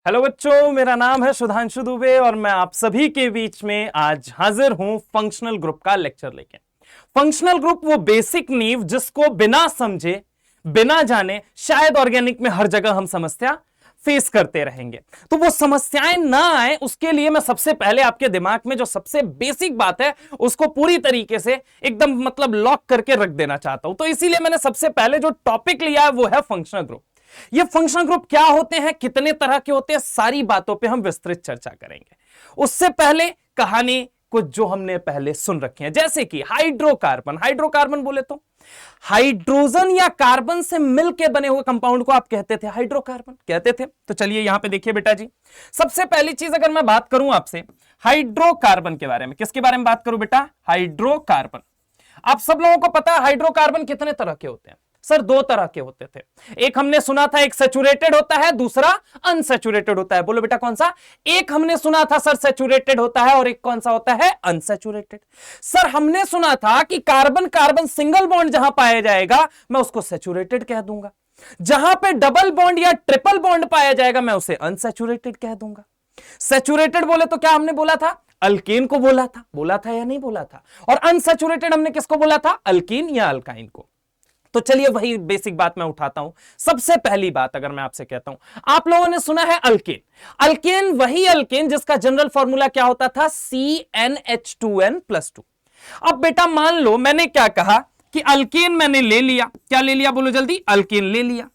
Hello बच्चों, मेरा नाम है सुधांशु दुबे और मैं आप सभी के बीच में आज हाजिर हूं फंक्शनल ग्रुप का लेक्चर लेके। फंक्शनल ग्रुप वो बेसिक नींव जिसको बिना समझे बिना जाने शायद ऑर्गेनिक में हर जगह हम समस्या फेस करते रहेंगे। तो वो समस्याएं ना आए उसके लिए मैं सबसे पहले आपके दिमाग में जो सबसे बेसिक बात है उसको पूरी तरीके से एकदम लॉक करके रख देना चाहता हूं। तो इसीलिए मैंने सबसे पहले जो टॉपिक लिया है वो है फंक्शनल ग्रुप। ये फंक्शनल ग्रुप क्या होते हैं, कितने तरह के होते हैं, सारी बातों पे हम विस्तृत चर्चा करेंगे। उससे पहले कहानी कुछ जो हमने पहले सुन रखी है, जैसे कि हाइड्रोकार्बन। हाइड्रोकार्बन बोले तो हाइड्रोजन या कार्बन से मिलकर बने हुए कंपाउंड को आप कहते थे हाइड्रोकार्बन कहते थे। तो चलिए यहां पे देखिए बेटा जी, सबसे पहली चीज अगर मैं बात करूं आपसे हाइड्रोकार्बन के बारे में, किसके बारे में बात करूं बेटा? हाइड्रोकार्बन। आप सब लोगों को पता है हाइड्रोकार्बन कितने तरह के होते हैं? सर दो तरह के होते थे। एक हमने सुना था एक सैचुरेटेड होता है, दूसरा अनसैचुरेटेड होता है। बोलो बेटा कौन सा? एक हमने सुना था सर सैचुरेटेड होता है और एक कौन सा होता है? अनसैचुरेटेड। सर हमने सुना था कि कार्बन कार्बन सिंगल बॉन्ड जहां पाया जाएगा मैं उसको सैचुरेटेड कह दूंगा, जहां पे डबल बॉन्ड या ट्रिपल बॉन्ड पाया जाएगा मैं उसे अनसैचुरेटेड कह दूंगा। सैचुरेटेड बोले तो क्या हमने बोला था? अल्केन को बोला था या नहीं बोला था? और अनसैचुरेटेड हमने किसको बोला था? अल्कीन या अल्काइन को। तो चलिए वही बेसिक बात मैं उठाता हूं। सबसे पहली बात अगर मैं आपसे कहता हूं, आप लोगों ने सुना है अल्केन। अल्केन वही अल्केन जिसका जनरल फॉर्मूला क्या होता था? CnH2n+2। अब बेटा मान लो मैंने क्या कहा कि अल्केन मैंने ले लिया। क्या ले लिया? बोलो जल्दी। अल्केन ले लिया।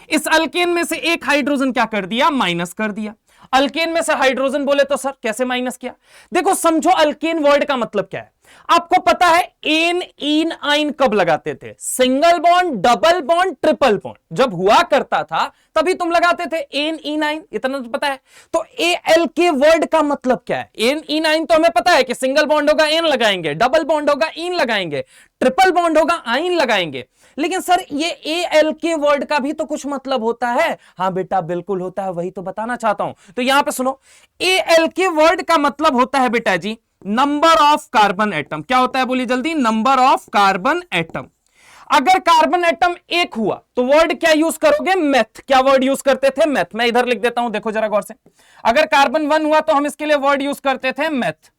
इस अल्केन में से एक हाइड्रोजन क्या कर दिया? माइनस कर दिया। अल्केन में से हाइड्रोजन बोले तो सर कैसे माइनस किया? देखो समझो अल्केन वर्ड का मतलब क्या है। आपको पता है एन इन आइन कब लगाते थे? Single bond, double bond, triple bond जब हुआ करता था तभी तुम लगाते थे एन इन आइन, इतना तो पता है। तो ए एल के वर्ड का मतलब क्या है? एन इन आइन तो हमें पता है कि सिंगल बॉन्ड होगा एन लगाएंगे, डबल बॉन्ड होगा इन लगाएंगे, ट्रिपल बॉन्ड होगा आइन लगाएंगे। लेकिन सर ये ए एल के वर्ड का भी तो कुछ मतलब होता है। हाँ बेटा बिल्कुल होता है, वही तो बताना चाहता हूं। तो यहां पे सुनो, ए एल के वर्ड का मतलब होता है बेटा जी नंबर ऑफ कार्बन एटम। क्या होता है? बोलिए जल्दी। Number of carbon atom. अगर कार्बन एटम एक हुआ तो वर्ड क्या यूज करोगे? मेथ। क्या वर्ड यूज करते थे? मेथ। मैं इधर लिख देता हूं, देखो जरा गौर से। अगर कार्बन 1 हुआ तो हम इसके लिए वर्ड यूज करते थे मेथ।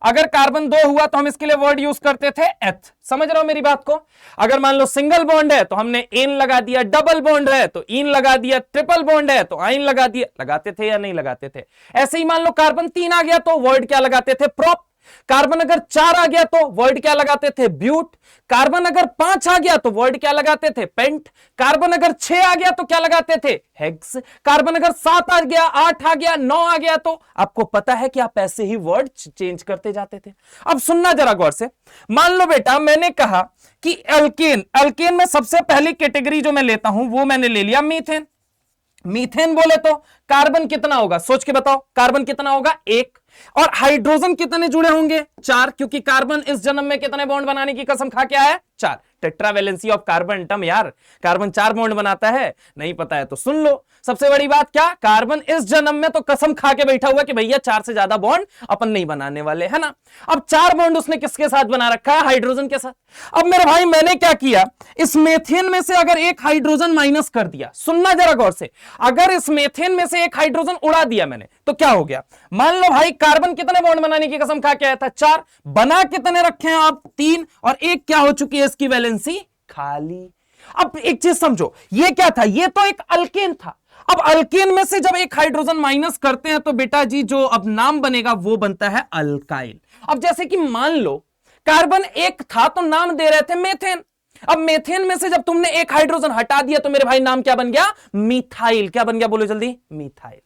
अगर कार्बन 2 हुआ तो हम इसके लिए वर्ड यूज करते थे एथ। समझ रहे हो मेरी बात को? अगर मान लो सिंगल बॉन्ड है तो हमने एन लगा दिया, डबल बॉन्ड है तो इन लगा दिया, ट्रिपल बॉन्ड है तो आइन लगा दिया। लगाते थे या नहीं लगाते थे? ऐसे ही मान लो कार्बन 3 आ गया तो वर्ड क्या लगाते थे? प्रोप। कार्बन अगर 4 आ गया तो वर्ड क्या लगाते थे? ब्यूट। कार्बन अगर 5 आ गया तो वर्ड क्या लगाते थे? पेंट। कार्बन अगर 6 आ गया तो क्या लगाते थे? हेक्स। कार्बन अगर 7 आ गया, 8 आ गया, 9 आ गया तो आपको पता है कि आप ऐसे ही वर्ड चेंज करते जाते थे। अब सुनना जरा गौर से। मान लो बेटा मैंने कहा कि अल्केन, अल्केन में सबसे पहली कैटेगरी जो मैं लेता हूं वो मैंने ले लिया मीथेन। मीथेन बोले तो कार्बन कितना होगा? सोच के बताओ, कार्बन कितना होगा? 1। और हाइड्रोजन कितने जुड़े होंगे? 4, क्योंकि कार्बन इस जन्म में कितने बॉन्ड बनाने की कसम खा के आया है? 4। टेट्रावैलेंसी ऑफ कार्बन एटम यार, कार्बन 4 बॉन्ड बनाता है। नहीं पता है तो सुन लो। सबसे बड़ी बात क्या? कार्बन इस जन्म में तो कसम खा के बैठा हुआ कि भैया 4 से ज्यादा बॉन्ड अपन नहीं बनाने वाले, है ना। अब 4 बॉन्ड उसने किसके साथ बना रखा है? हाइड्रोजन के साथ। अब मेरे भाई मैंने क्या किया, इस मेथेन में से अगर एक हाइड्रोजन माइनस कर दिया, सुनना जरा गौर से, अगर इस मेथेन में से एक हाइड्रोजन उड़ा दिया मैंने तो क्या हो गया? मान लो भाई कार्बन कितने बॉन्ड बनाने की कसम खा के आया था? 4। बना कितने रखे हैं आप? 3। और एक क्या हो चुकी है इसकी वैलेंसी? खाली। अब एक चीज समझो, ये क्या था? ये तो एक अल्केन था। अब अल्केन में से जब एक हाइड्रोजन माइनस करते हैं तो बेटा जी जो अब नाम बनेगा वो बनता है अल्काइल। अब जैसे कि मान लो कार्बन 1 था तो नाम दे रहे थे मेथेन। अब मेथेन में से जब तुमने एक हाइड्रोजन हटा दिया तो मेरे भाई नाम क्या बन गया? मिथाइल। क्या बन गया? बोलो जल्दी। मिथाइल।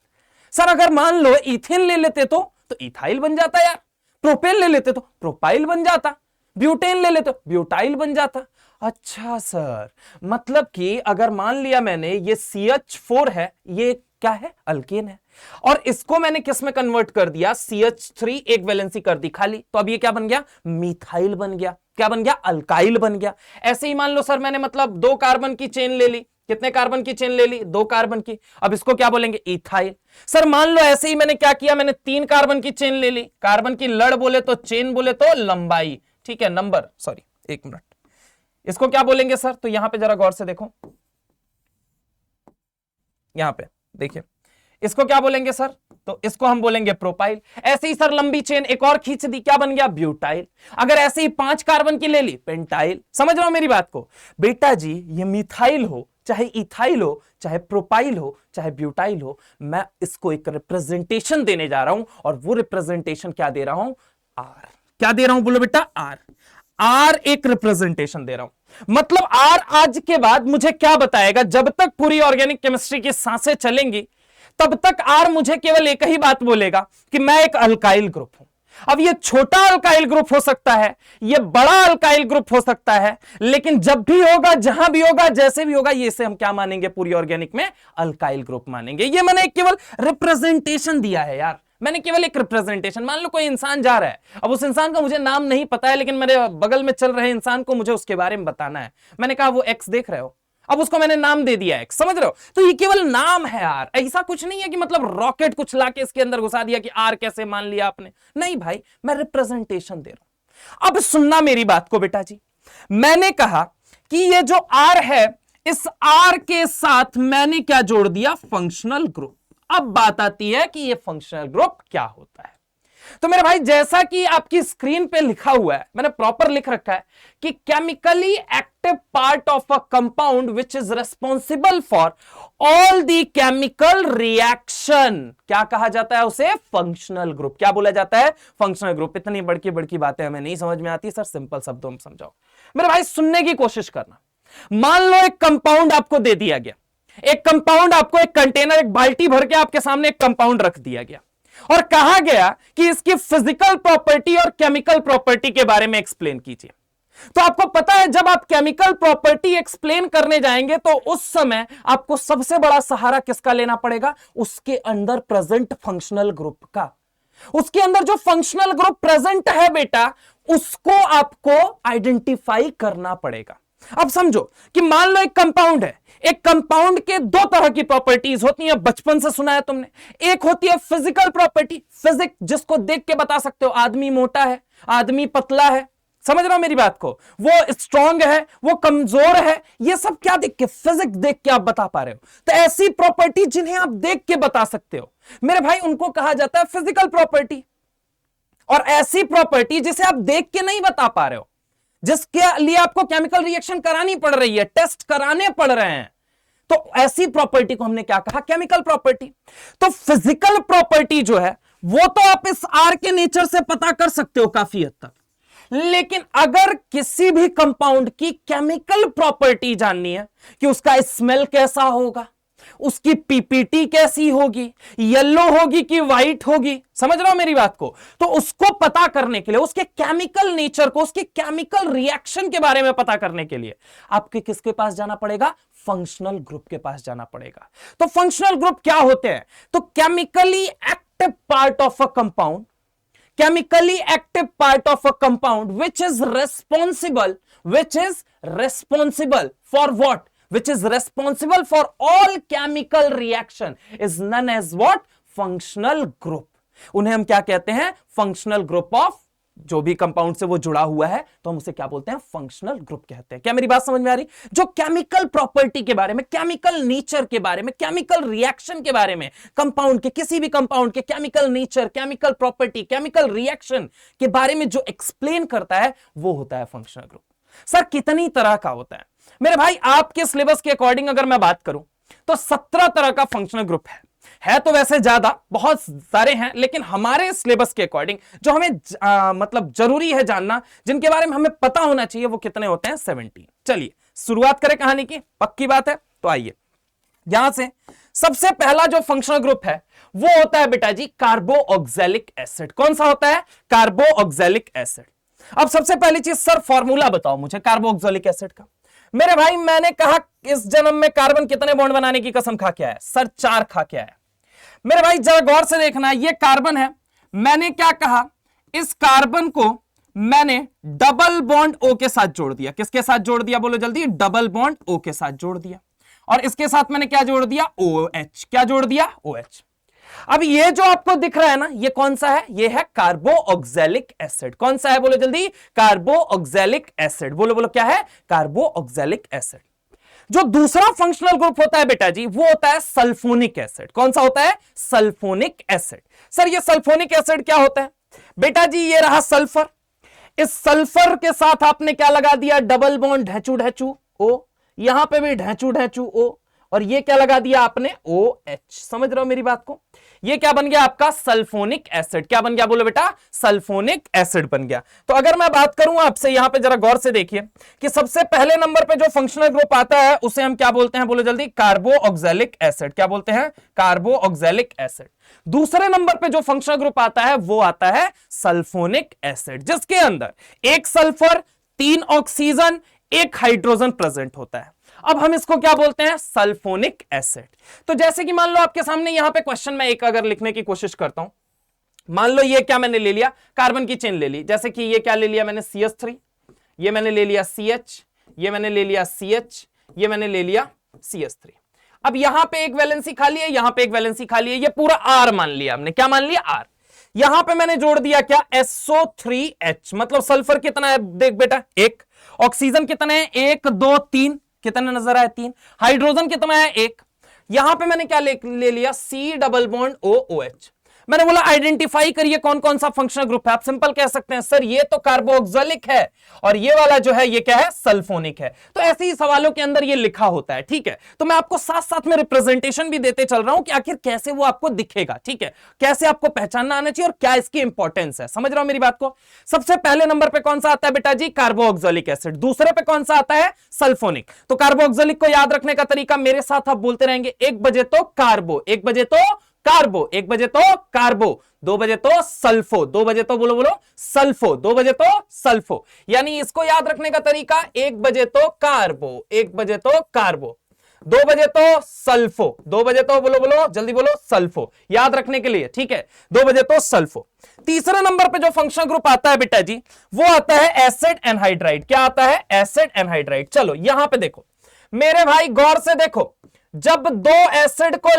सर अगर मान लो इथेन ले लेते तो इथाइल बन जाता यार। प्रोपेन ले लेते तो प्रोपाइल बन जाता। ब्यूटेन ले लेते तो ब्यूटाइल बन जाता। अच्छा सर, मतलब कि अगर मान लिया मैंने ये CH4 है, ये क्या है? अल्केन है, और इसको मैंने किस में कन्वर्ट कर दिया? CH3, एक वैलेंसी कर दी खाली, तो अब ये क्या बन गया? मिथाइल बन गया। क्या बन गया? अल्काइल बन गया। ऐसे ही मान लो सर मैंने 2 कार्बन की चेन ले ली। कितने कार्बन की चेन ले ली? 2 कार्बन की। अब इसको क्या बोलेंगे? इथाइल। सर मान लो ऐसे ही मैंने क्या किया, मैंने 3 कार्बन की चेन ले ली। कार्बन की लड़ बोले तो चेन बोले तो लंबाई, ठीक है, नंबर, सॉरी 1 मिनट, इसको क्या बोलेंगे सर? तो यहां पे जरा गौर से देखो, यहां पे देखिए, इसको क्या बोलेंगे सर? तो इसको हम बोलेंगे प्रोपाइल। ऐसे ही सर लंबी चेन एक और खींच दी, क्या बन गया? ब्यूटाइल। अगर ऐसे ही 5 कार्बन की ले ली, पेंटाइल। समझ रहे हो मेरी बात को? बेटा जी ये मिथाइल हो, चाहे इथाइल हो, चाहे प्रोपाइल हो, चाहे ब्यूटाइल हो, मैं इसको एक रिप्रेजेंटेशन देने जा रहा हूं, और वो रिप्रेजेंटेशन क्या दे रहा हूं? आर। क्या दे रहा हूं बोलो बेटा? आर। आर एक रिप्रेजेंटेशन दे रहा हूं। मतलब आर आज के बाद मुझे क्या बताएगा? जब तक पूरी ऑर्गेनिक केमिस्ट्री की सांसें चलेंगी तब तक आर मुझे केवल एक ही बात बोलेगा कि मैं एक अल्काइल ग्रुप हूं। अब ये छोटा अल्काइल ग्रुप हो सकता है, ये बड़ा अल्काइल ग्रुप हो सकता है, लेकिन जब भी होगा, जहां भी होगा, जैसे भी होगा, ये इसे हम क्या मानेंगे? पूरी ऑर्गेनिक में अल्काइल ग्रुप मानेंगे। ये मैंने केवल रिप्रेजेंटेशन दिया है यार, मैंने केवल एक रिप्रेजेंटेशन। मान लो कोई इंसान जा रहा है, अब उस इंसान का मुझे नाम नहीं पता है, लेकिन मेरे बगल में चल रहे इंसान को मुझे उसके बारे में बताना है। मैंने कहा वो एक्स देख रहे हो, अब उसको मैंने नाम दे दिया एक्स। समझ रहे हो? तो ये केवल नाम है यार, ऐसा कुछ नहीं है कि मतलब रॉकेट कुछ लाके इसके अंदर घुसा दिया कि आर कैसे मान लिया आपने। नहीं भाई, मैं रिप्रेजेंटेशन दे रहा हूं। अब सुनना मेरी बात को बेटा जी, मैंने कहा कि ये जो आर है, इस आर के साथ मैंने क्या जोड़ दिया? Functional group. अब बात आती है कि ये फंक्शनल ग्रुप क्या होता है। तो मेरे भाई जैसा कि आपकी स्क्रीन पे लिखा हुआ है, मैंने प्रॉपर लिख रखा है कि chemically active part of a compound which is responsible for all the chemical reaction, क्या कहा जाता है उसे? Functional group. क्या बोला जाता है? Functional group. इतनी बड़की बड़की बातें हमें नहीं समझ में आती सर, सिंपल शब्दों में समझाओ। मेरे भाई सुनने की कोशिश करना। मान लो एक कंपाउंड आपको दे दिया गया, एक कंपाउंड आपको, एक कंटेनर, एक बाल्टी भर के आपके सामने एक कंपाउंड रख दिया गया और कहा गया कि इसकी फिजिकल प्रॉपर्टी और केमिकल प्रॉपर्टी के बारे में एक्सप्लेन कीजिए। तो आपको पता है जब आप केमिकल प्रॉपर्टी एक्सप्लेन करने जाएंगे तो उस समय आपको सबसे बड़ा सहारा किसका लेना पड़ेगा? उसके अंदर प्रेजेंट फंक्शनल ग्रुप का। उसके अंदर जो फंक्शनल ग्रुप प्रेजेंट है बेटा, उसको आपको आइडेंटिफाई करना पड़ेगा। अब समझो कि मान लो एक कंपाउंड है, एक कंपाउंड के दो तरह की प्रॉपर्टीज होती हैं, बचपन से सुना है तुमने। एक होती है फिजिकल प्रॉपर्टी, फिजिक, जिसको देख के बता सकते हो आदमी मोटा है, आदमी पतला है। समझ रहे हो मेरी बात को? वो स्ट्रांग है, वो कमजोर है, ये सब क्या देख के? फिजिक देख के आप बता पा रहे हो। तो ऐसी प्रॉपर्टी जिन्हें आप देख के बता सकते हो मेरे भाई, उनको कहा जाता है फिजिकल प्रॉपर्टी। और ऐसी प्रॉपर्टी जिसे आप देख के नहीं बता पा रहे हो, जिसके लिए आपको केमिकल रिएक्शन करानी पड़ रही है, टेस्ट कराने पड़ रहे हैं, तो ऐसी प्रॉपर्टी को हमने क्या कहा? Chemical property. तो फिजिकल प्रॉपर्टी जो है वो तो आप इस आर के नेचर से पता कर सकते हो काफी हद तक, लेकिन अगर किसी भी कंपाउंड की केमिकल प्रॉपर्टी जाननी है कि उसका स्मेल कैसा होगा, उसकी पीपीटी कैसी होगी, येलो होगी कि व्हाइट होगी, समझ रहे हो मेरी बात को? तो उसको पता करने के लिए, उसके केमिकल नेचर को, उसके केमिकल रिएक्शन के बारे में पता करने के लिए आपके किसके पास जाना पड़ेगा? फंक्शनल ग्रुप के पास जाना पड़ेगा। तो फंक्शनल ग्रुप क्या होते हैं? तो chemically active part of a compound, chemically active part of a compound which is responsible for what? Which is responsible for all chemical reaction is known as what? Functional group. उन्हें हम क्या कहते हैं? Functional group of, जो भी compound से वो जुड़ा हुआ है तो हम उसे क्या बोलते हैं? फंक्शनल ग्रुप कहते हैं। क्या मेरी बात समझ में आ रही? जो केमिकल प्रॉपर्टी के बारे में, केमिकल नेचर के बारे में, केमिकल रिएक्शन के बारे में, कंपाउंड के, किसी भी कंपाउंड के chemical nature, chemical property, chemical reaction के बारे में जो एक्सप्लेन करता है वो होता है फंक्शनल ग्रुप। सर कितनी तरह का होता है? मेरे भाई आपके सिलेबस के अकॉर्डिंग अगर मैं बात करूं तो 17 तरह का फंक्शनल ग्रुप है तो वैसे ज्यादा बहुत सारे हैं, लेकिन हमारे सिलेबस के अकॉर्डिंग जो हमें मतलब जरूरी है जानना, जिनके बारे में हमें पता होना चाहिए, वो कितने होते हैं? 17। चलिए शुरुआत करें कहानी की, पक्की बात है तो आइए। यहां से सबसे पहला जो फंक्शनल ग्रुप है वो होता है बेटा जी कार्बोऑक्सैलिक एसिड। कौन सा होता है? कार्बोऑक्सैलिक एसिड। अब सबसे पहली चीज सर फॉर्मूला बताओ मुझे कार्बोऑक्सैलिक एसिड का। मेरे भाई मैंने कहा इस जन्म में कार्बन कितने बॉन्ड बनाने की कसम खा के आया? सर 4 खा के आया। मेरे भाई जरा गौर से देखना, ये कार्बन है, मैंने क्या कहा? इस कार्बन को मैंने डबल बॉन्ड O के साथ जोड़ दिया। किसके साथ जोड़ दिया बोलो जल्दी? डबल बॉन्ड O के साथ जोड़ दिया। और इसके साथ मैंने क्या जोड़ दिया? OH। क्या जोड़ दिया? OH। अब ये जो आपको दिख रहा है ना, ये कौन सा है? ये है कार्बोऑक्सैलिक एसिड। कौन सा है बोलो जल्दी? कार्बोऑक्सैलिक एसिड। बोलो बोलो क्या है? कार्बोऑक्सैलिक एसिड। जो दूसरा फंक्शनल ग्रुप होता है बेटा जी, वो होता है सल्फोनिक एसिड। कौन सा होता है? Sulphonic acid. सर ये सल्फोनिक एसिड क्या होता है? बेटा जी ये रहा सल्फर, इस सल्फर के साथ आपने क्या लगा दिया? डबल बॉन्ड ढैचू ढैचू ओ, यहां पे भी ढैचू ढैचू ओ, और ये क्या लगा दिया आपने? OH। समझ रहे हो मेरी बात को? ये क्या बन गया आपका? Sulphonic acid. क्या बन गया बोलो बेटा? सल्फोनिक एसिड बन गया। तो अगर मैं बात करूं आपसे, यहां पे जरा गौर से देखिए कि सबसे पहले नंबर पे जो फंक्शनल ग्रुप आता है उसे हम क्या बोलते हैं? बोलो जल्दी। कार्बोऑक्जेलिक एसिड। क्या बोलते हैं? कार्बोऑक्जेलिक एसिड। दूसरे नंबर पे जो फंक्शनल ग्रुप आता है वो आता है सल्फोनिक एसिड, जिसके अंदर एक सल्फर, 3 ऑक्सीजन, 1 हाइड्रोजन प्रेजेंट होता है। अब हम इसको क्या बोलते हैं? Sulphonic acid. तो जैसे कि मान लो आपके सामने यहां पे क्वेश्चन में एक अगर लिखने की कोशिश करता हूं, मान लो ये क्या मैंने ले लिया? कार्बन की चेन ले ली। जैसे कि ये क्या ले लिया मैंने? CH3, ये मैंने ले लिया CH, ये मैंने ले लिया CH, ये मैंने ले लिया CH3। अब यहां पे एक वैलेंसी खाली है, यहां पे एक वैलेंसी खाली है, ये पूरा R मान लिया हमने। क्या मान लिया? R। यहां पे मैंने जोड़ दिया क्या? SO3H। मतलब सल्फर कितना है देख बेटा? 1। ऑक्सीजन कितने हैं? 1 2 3। कितने नजर आए? 3। हाइड्रोजन कितना है? 1। यहां पे मैंने क्या ले लिया? C double bond OH। मैंने बोला आइडेंटिफाई करिए कौन कौन सा फंक्शनल ग्रुप है। आप सिंपल कह सकते हैं सर ये तो कार्बोऑक्जेलिक है और ये वाला जो है ये क्या है? सल्फोनिक है। तो ऐसे ही सवालों के अंदर ये लिखा होता है, ठीक है। तो मैं आपको साथ साथ में रिप्रेजेंटेशन भी देते चल रहा हूं कि आखिर कैसे वो आपको दिखेगा, ठीक है, कैसे आपको पहचानना आना चाहिए और क्या इसकी इंपॉर्टेंस है। समझ रहा हूं मेरी बात को? सबसे पहले नंबर पे कौन सा आता है बेटा जी? कार्बोऑक्जेलिक एसिड। दूसरे पे कौन सा आता है? सल्फोनिक। तो कार्बोऑक्जेलिक को याद रखने का तरीका मेरे साथ आप बोलते रहेंगे, 1 बजे तो कार्बो, 1 बजे तो कार्बो, 1 बजे तो कार्बो, 2 बजे तो सल्फो, 2 बजे तो बोलो बोलो सल्फो, 2 बजे तो सल्फो। यानी इसको याद रखने का तरीका 1 बजे तो कार्बो, 1 बजे तो कार्बो, 2 बजे तो सल्फो, 2 बजे तो बोलो बोलो जल्दी बोलो सल्फो, याद रखने के लिए, ठीक है, 2 बजे तो सल्फो। तीसरे नंबर पे जो फंक्शनल ग्रुप आता है बेटा जी वो आता है एसिड एनहाइड्राइड। क्या आता है? Acid anhydride. चलो यहां पे देखो मेरे भाई, गौर से देखो, जब दो एसिड को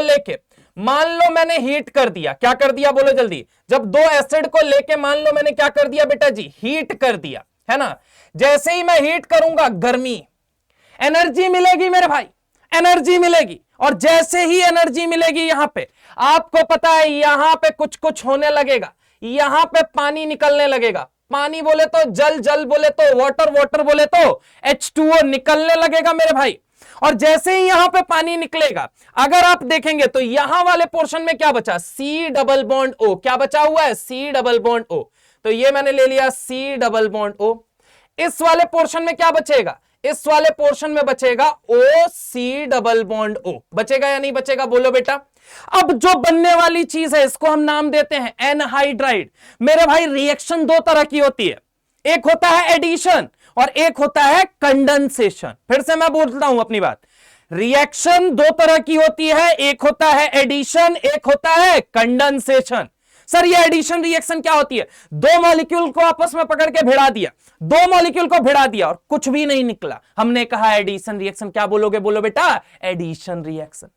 लेके मान लो मैंने हीट कर दिया, क्या कर दिया बोलो जल्दी? जब 2 एसिड को लेके मान लो मैंने क्या कर दिया बेटा जी? हीट कर दिया, है ना। जैसे ही मैं हीट करूंगा गर्मी, एनर्जी मिलेगी मेरे भाई, एनर्जी मिलेगी। और जैसे ही एनर्जी मिलेगी यहां पे आपको पता है यहां पे कुछ कुछ होने लगेगा, यहां पे पानी निकलने लगेगा। पानी बोले तो जल, जल बोले तो वाटर, वाटर बोले तो H2O निकलने लगेगा मेरे भाई। और जैसे ही यहां पे पानी निकलेगा, अगर आप देखेंगे तो यहां वाले पोर्शन में क्या बचा? C double bond O। क्या बचा हुआ है? C double bond O। तो ये मैंने ले लिया C डबल बॉन्ड O। इस वाले पोर्शन में क्या बचेगा? इस वाले पोर्शन में बचेगा OC डबल बॉन्ड O। बचेगा या नहीं बचेगा बोलो बेटा? अब जो बनने वाली चीज है इसको हम नाम देते हैं एनहाइड्राइड। मेरे भाई रिएक्शन 2 तरह की होती है, एक होता है एडिशन और एक होता है कंडेंसेशन। फिर से मैं बोलता हूं अपनी बात, रिएक्शन 2 तरह की होती है, एक होता है एडिशन, एक होता है कंडेंसेशन। सर ये एडिशन रिएक्शन क्या होती है? 2 मॉलिक्यूल को आपस में पकड़ के भिड़ा दिया, 2 मॉलिक्यूल को भिड़ा दिया और कुछ भी नहीं निकला, हमने कहा एडिशन रिएक्शन। क्या बोलोगे बोलो बेटा? Addition reaction.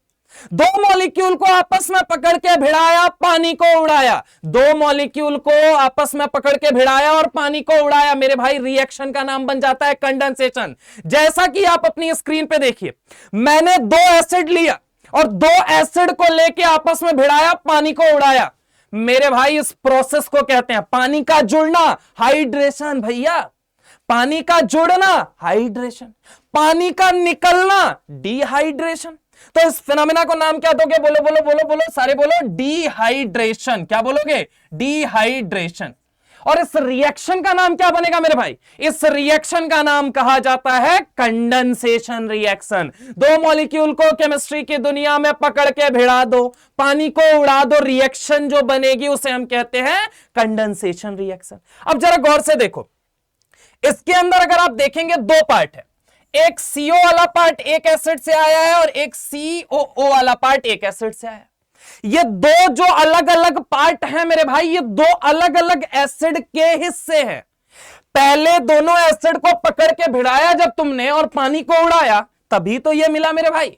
2 मॉलिक्यूल को आपस में पकड़ के भिड़ाया, पानी को उड़ाया, 2 मॉलिक्यूल को आपस में पकड़ के भिड़ाया और पानी को उड़ाया, मेरे भाई रिएक्शन का नाम बन जाता है कंडेंसेशन। जैसा कि आप अपनी स्क्रीन पे देखिए, मैंने 2 एसिड लिया और 2 एसिड को लेके आपस में भिड़ाया, पानी को उड़ाया। मेरे भाई इस प्रोसेस को कहते हैं पानी का जुड़ना, हाइड्रेशन। भैया पानी का जुड़ना हाइड्रेशन, पानी का निकलना डिहाइड्रेशन। तो इस फिनोमेना को नाम क्या दोगे? बोलो बोलो बोलो बोलो सारे बोलो, डिहाइड्रेशन। क्या बोलोगे? डिहाइड्रेशन। और इस रिएक्शन का नाम क्या बनेगा मेरे भाई? इस रिएक्शन का नाम कहा जाता है कंडेंसेशन रिएक्शन। 2 मॉलिक्यूल को केमिस्ट्री की दुनिया में पकड़ के भिड़ा दो, पानी को उड़ा दो, रिएक्शन जो बनेगी उसे हम कहते हैं कंडेंसेशन रिएक्शन। अब जरा गौर से देखो, इसके अंदर अगर आप देखेंगे 2 पार्ट है, एक CO वाला पार्ट एक एसिड से आया है और एक COO वाला पार्ट एक एसिड से आया है। ये 2 जो अलग अलग पार्ट हैं मेरे भाई, ये 2 अलग अलग एसिड के हिस्से हैं। पहले दोनों एसिड को पकड़ के भिड़ाया जब तुमने और पानी को उड़ाया, तभी तो ये मिला मेरे भाई।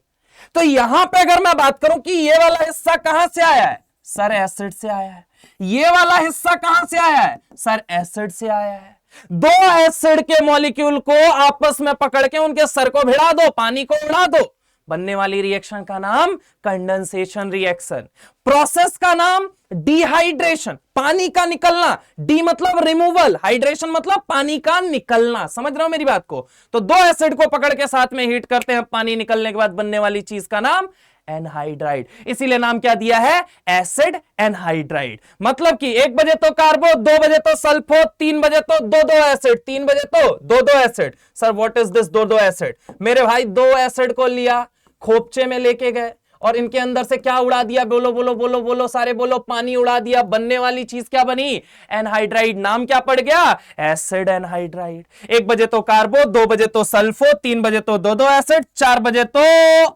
तो यहां पे अगर मैं बात करूं कि ये वाला हिस्सा कहां से आया है? सर एसिड से आया है। ये वाला हिस्सा कहां से आया है? सर एसिड से आया है। दो एसिड के मॉलिक्यूल को आपस में पकड़ के उनके सर को भिड़ा दो, पानी को उड़ा दो, बनने वाली रिएक्शन का नाम कंडेंसेशन रिएक्शन। प्रोसेस का नाम डिहाइड्रेशन, पानी का निकलना। डी मतलब रिमूवल, हाइड्रेशन मतलब पानी का निकलना। समझ रहे हो मेरी बात को? तो दो एसिड को पकड़ के साथ में हीट करते हैं, पानी निकलने के बाद बनने वाली चीज का नाम एनहाइड्राइड। इसीलिए नाम क्या दिया है? Acid anhydride. मतलब कि 1 बजे तो कार्बो, 2 बजे तो सल्फो, 3 बजे तो दो एसिड, 3 बजे तो दो acid. Sir what is this दो एसिड? मेरे भाई दो एसिड को लिया, खोपचे में लेके गए और इनके अंदर से क्या उड़ा दिया? बोलो बोलो बोलो बोलो, सारे बोलो। पानी उड़ा दिया, बनने वाली चीज क्या बनी? एनहाइड्राइड। नाम क्या पड़ गया? Acid anhydride. 1 बजे तो कार्बो, 2 बजे तो सल्फो, 3 बजे तो दो एसिड, 4 बजे तो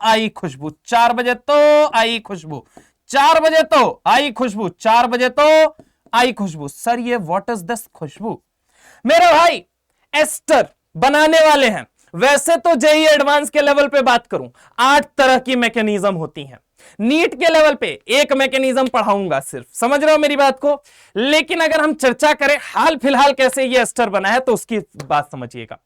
आई खुशबू, 4 बजे तो आई खुशबू, 4 बजे तो आई खुशबू, 4 बजे तो आई खुशबू। सर ये व्हाट इज दिस खुशबू? मेरे भाई एस्टर बनाने वाले हैं। वैसे तो जेईई एडवांस के लेवल पे बात करूं, 8 तरह की मैकेनिज्म होती हैं। नीट के लेवल पे एक मैकेनिज्म पढ़ाऊंगा सिर्फ, समझ रहे हो मेरी बात को? लेकिन अगर हम चर्चा करें हाल फिलहाल कैसे ये एस्टर बना है तो उसकी बात समझिएगा।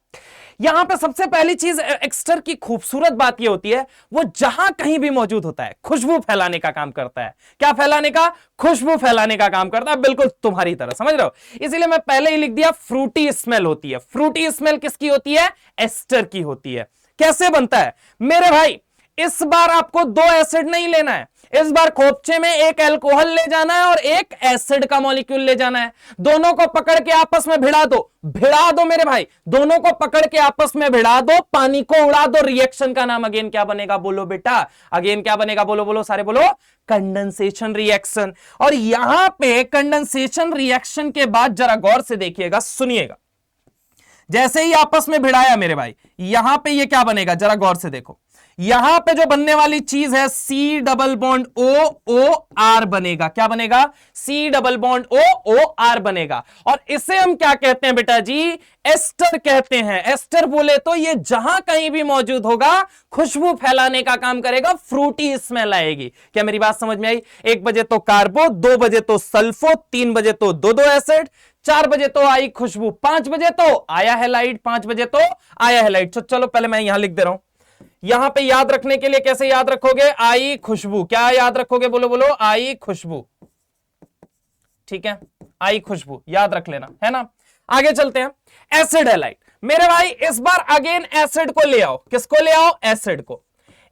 यहां पे सबसे पहली चीज एस्टर की खूबसूरत बात ये होती है, वो जहां कहीं भी मौजूद होता है खुशबू फैलाने का काम करता है। क्या फैलाने का? खुशबू फैलाने का काम करता है, बिल्कुल तुम्हारी तरह, समझ रहे हो? इसीलिए मैं पहले ही लिख दिया फ्रूटी स्मेल होती है। फ्रूटी स्मेल किसकी होती है? एस्टर की होती है। कैसे बनता है मेरे भाई? इस बार आपको 2 एसिड नहीं लेना है, इस बार खोपचे में एक अल्कोहल ले जाना है और एक एसिड का मॉलिक्यूल ले जाना है। दोनों को पकड़ के आपस में भिड़ा दो मेरे भाई, दोनों को पकड़ के आपस में भिड़ा दो, पानी को उड़ा दो। रिएक्शन का नाम अगेन क्या बनेगा? बोलो बेटा, अगेन क्या बनेगा? बोलो बोलो सारे बोलो, कंडेंसेशन रिएक्शन। और यहां पे कंडेंसेशन रिएक्शन के बाद जरा गौर से देखिएगा, सुनिएगा। जैसे ही आपस में भिड़ाया मेरे भाई, यहां पे ये क्या बनेगा? जरा गौर से देखो। यहां पे जो बनने वाली चीज है C double bond O R बनेगा। क्या बनेगा? C double bond O R बनेगा। और इसे हम क्या कहते हैं बेटा जी? एस्टर कहते हैं। एस्टर बोले तो ये जहां कहीं भी मौजूद होगा खुशबू फैलाने का काम करेगा, फ्रूटी स्मेल आएगी। क्या मेरी बात समझ में आई? 1 बजे तो कार्बो, 2 बजे तो सल्फो, 3 बजे तो दो एसिड, 4 बजे तो आई खुशबू, 5 बजे तो आया है लाइट, 5 बजे तो आया है लाइट। चलो पहले मैं यहां लिख दे रहा हूं। यहां पे याद रखने के लिए कैसे याद रखोगे? आई खुशबू। क्या याद रखोगे? बोलो बोलो, आई खुशबू। ठीक है, आई खुशबू याद रख लेना, है ना? आगे चलते हैं। एसिड हैलाइड मेरे भाई, इस बार अगेन एसिड को ले आओ। किसको ले आओ? एसिड को।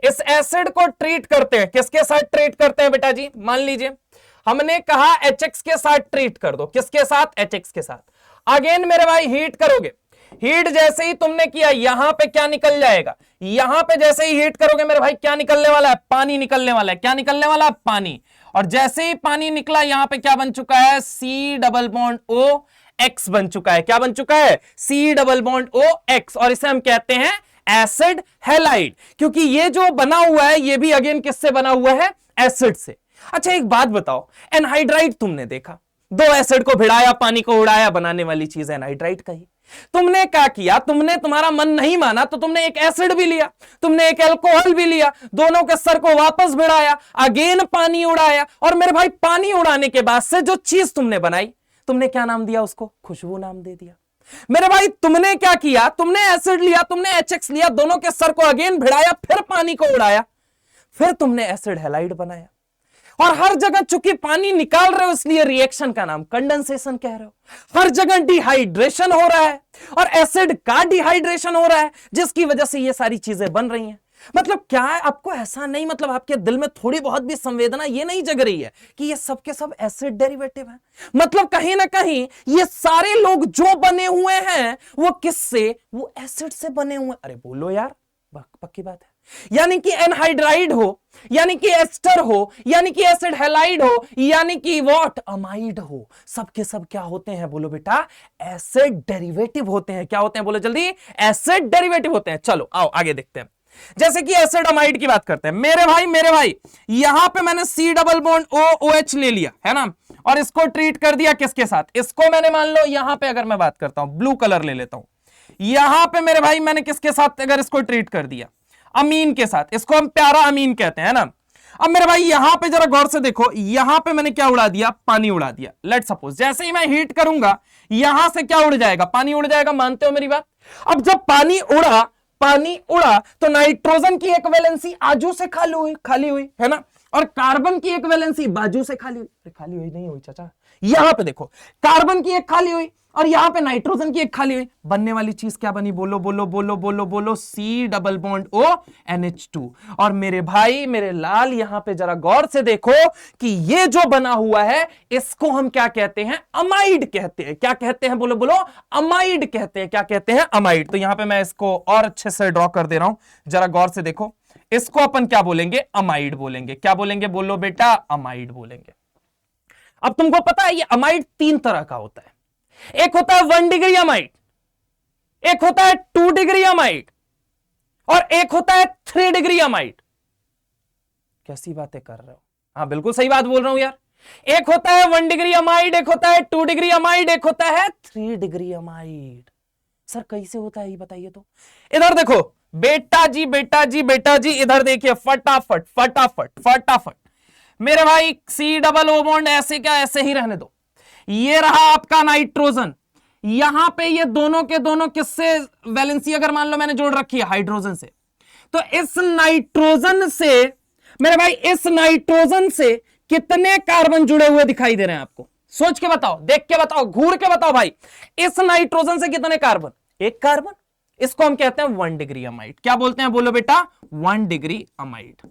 इस एसिड को ट्रीट करते हैं। किसके साथ ट्रीट करते हैं बेटा जी? मान लीजिए हमने कहा HX के साथ ट्रीट कर दो। किसके साथ? HX के साथ। अगेन मेरे भाई हीट करोगे। हीट जैसे ही तुमने किया, यहां पे क्या निकल जाएगा? यहां पे जैसे ही हीट करोगे मेरे भाई, क्या निकलने वाला है? पानी निकलने वाला है। क्या निकलने वाला है? पानी। और जैसे ही पानी निकला, यहां पे क्या बन चुका है? C double bond O X बन चुका है। क्या बन चुका है? C double bond O X. और इसे हम कहते हैं एसिड हैलाइड, क्योंकि ये जो बना हुआ है ये भी अगेन किससे बना हुआ है? एसिड से। अच्छा एक बात बताओ, एनहाइड्राइड तुमने देखा, 2 एसिड को भिड़ाया, पानी को उड़ाया, बनाने वाली चीज एनहाइड्राइड का ही। तुमने क्या किया? तुमने, तुम्हारा मन नहीं माना तो तुमने एक एसिड भी लिया, तुमने एक अल्कोहल भी लिया, दोनों के सर को वापस भिड़ाया, अगेन पानी उड़ाया, और मेरे भाई पानी उड़ाने के बाद से जो चीज तुमने बनाई, तुमने क्या नाम दिया उसको? खुशबू नाम दे दिया। मेरे भाई तुमने क्या किया? तुमने एसिड लिया, तुमने HX लिया, दोनों के सर को अगेन भिड़ाया, फिर पानी को उड़ाया, फिर तुमने एसिड हैलाइड बनाया। और हर जगह चूंकि पानी निकाल रहे हो इसलिए रिएक्शन का नाम कंडेंसेशन कह रहे हो। हर जगह डिहाइड्रेशन हो रहा है और एसिड का डिहाइड्रेशन हो रहा है, जिसकी वजह से ये सारी चीजें बन रही हैं। मतलब क्या है, आपको ऐसा नहीं, मतलब आपके दिल में थोड़ी बहुत भी संवेदना ये नहीं जग रही है कि ये सब के सब एसिड डेरिवेटिव है? मतलब कहीं ना कहीं ये सारे लोग जो बने हुए हैं वो किससे? वो एसिड से बने हुए। अरे बोलो यार, पक्की बात है। यानी कि एनहाइड्राइड हो, यानी कि एस्टर हो, यानी कि एसिड हैलाइड हो, यानी कि व्हाट? अमाइड हो, सब के सब क्या होते हैं? बोलो बेटा, एसिड डेरिवेटिव होते हैं। क्या होते हैं? बोलो जल्दी, एसिड डेरिवेटिव होते हैं। चलो आओ आगे देखते हैं। जैसे कि एसिड अमाइड की बात करते हैं। मेरे भाई यहां पे मैंने सी डबल बॉन्ड OH ले लिया है ना, और इसको ट्रीट कर दिया किसके साथ? इसको मैंने मान लो यहां पे अगर मैं बात करता हूं, ब्लू कलर ले लेता हूं, यहां पे मेरे भाई मैंने किसके साथ अगर इसको ट्रीट कर दिया? अमीन के साथ। इसको हम प्यारा अमीन कहते हैं ना। अब मेरे भाई यहां पे जरा गौर से देखो, यहां पे मैंने क्या उड़ा दिया, पानी उड़ा दिया। लेट सपोज जैसे ही मैं हीट करूंगा यहां से क्या उड़ जाएगा, पानी उड़ जाएगा, मानते हो मेरी बात। अब जब पानी उड़ा तो नाइट्रोजन की एक वैलेंसी आजू से खाली हुई है ना, और कार्बन की एक वैलेंसी बाजू से खाली हुई नहीं हुई चाचा। यहां पे देखो कार्बन की एक खाली हुई और यहां पे नाइट्रोजन की एक खाली हुई, बनने वाली चीज क्या बनी, बोलो बोलो बोलो बोलो बोलो, C double bond O NH2। और मेरे भाई मेरे लाल यहां पे जरा गौर से देखो कि ये जो बना हुआ है इसको हम क्या कहते हैं, अमाइड कहते हैं। क्या कहते हैं, बोलो बोलो, अमाइड कहते हैं। क्या कहते हैं, अमाइड। तो यहां पे मैं इसको और अच्छे से ड्रॉ कर दे रहा हूं, जरा गौर से देखो। इसको अपन क्या बोलेंगे, अमाइड बोलेंगे। क्या बोलेंगे, बोलो बेटा, अमाइड बोलेंगे। अब तुमको पता है ये अमाइड 3 तरह का होता है। एक होता है 1 डिग्री अमाइड, एक होता है 2 डिग्री अमाइड, और एक होता है 3 डिग्री अमाइड। कैसी बातें कर रहे हो, हाँ बिल्कुल सही बात बोल रहा हूं यार। एक होता है 1 डिग्री अमाइड, एक होता है 2 डिग्री अमाइड, एक होता है 3 डिग्री अमाइड। सर कैसे होता है ये बताइए तो। इधर देखो बेटा जी, बेटा जी, बेटा जी, इधर देखिए फटाफट फटाफट फटाफट मेरे भाई, C डबल O बॉन्ड ऐसे क्या ऐसे ही रहने दो। ये रहा आपका नाइट्रोजन, यहां पे ये दोनों के दोनों किससे वैलेंसी अगर मान लो मैंने जोड़ रखी है, हाइड्रोजन से। तो इस नाइट्रोजन से मेरे भाई, इस नाइट्रोजन से कितने कार्बन जुड़े हुए दिखाई दे रहे हैं आपको, सोच के बताओ, देख के बताओ, घूर के बताओ भाई। इस नाइट्रोजन से कितने कार्बन, एक कार्बन। इसको हम कहते हैं 1 डिग्री अमाइड। क्या बोलते हैं, बोलो बेटा, 1 डिग्री अमाइड।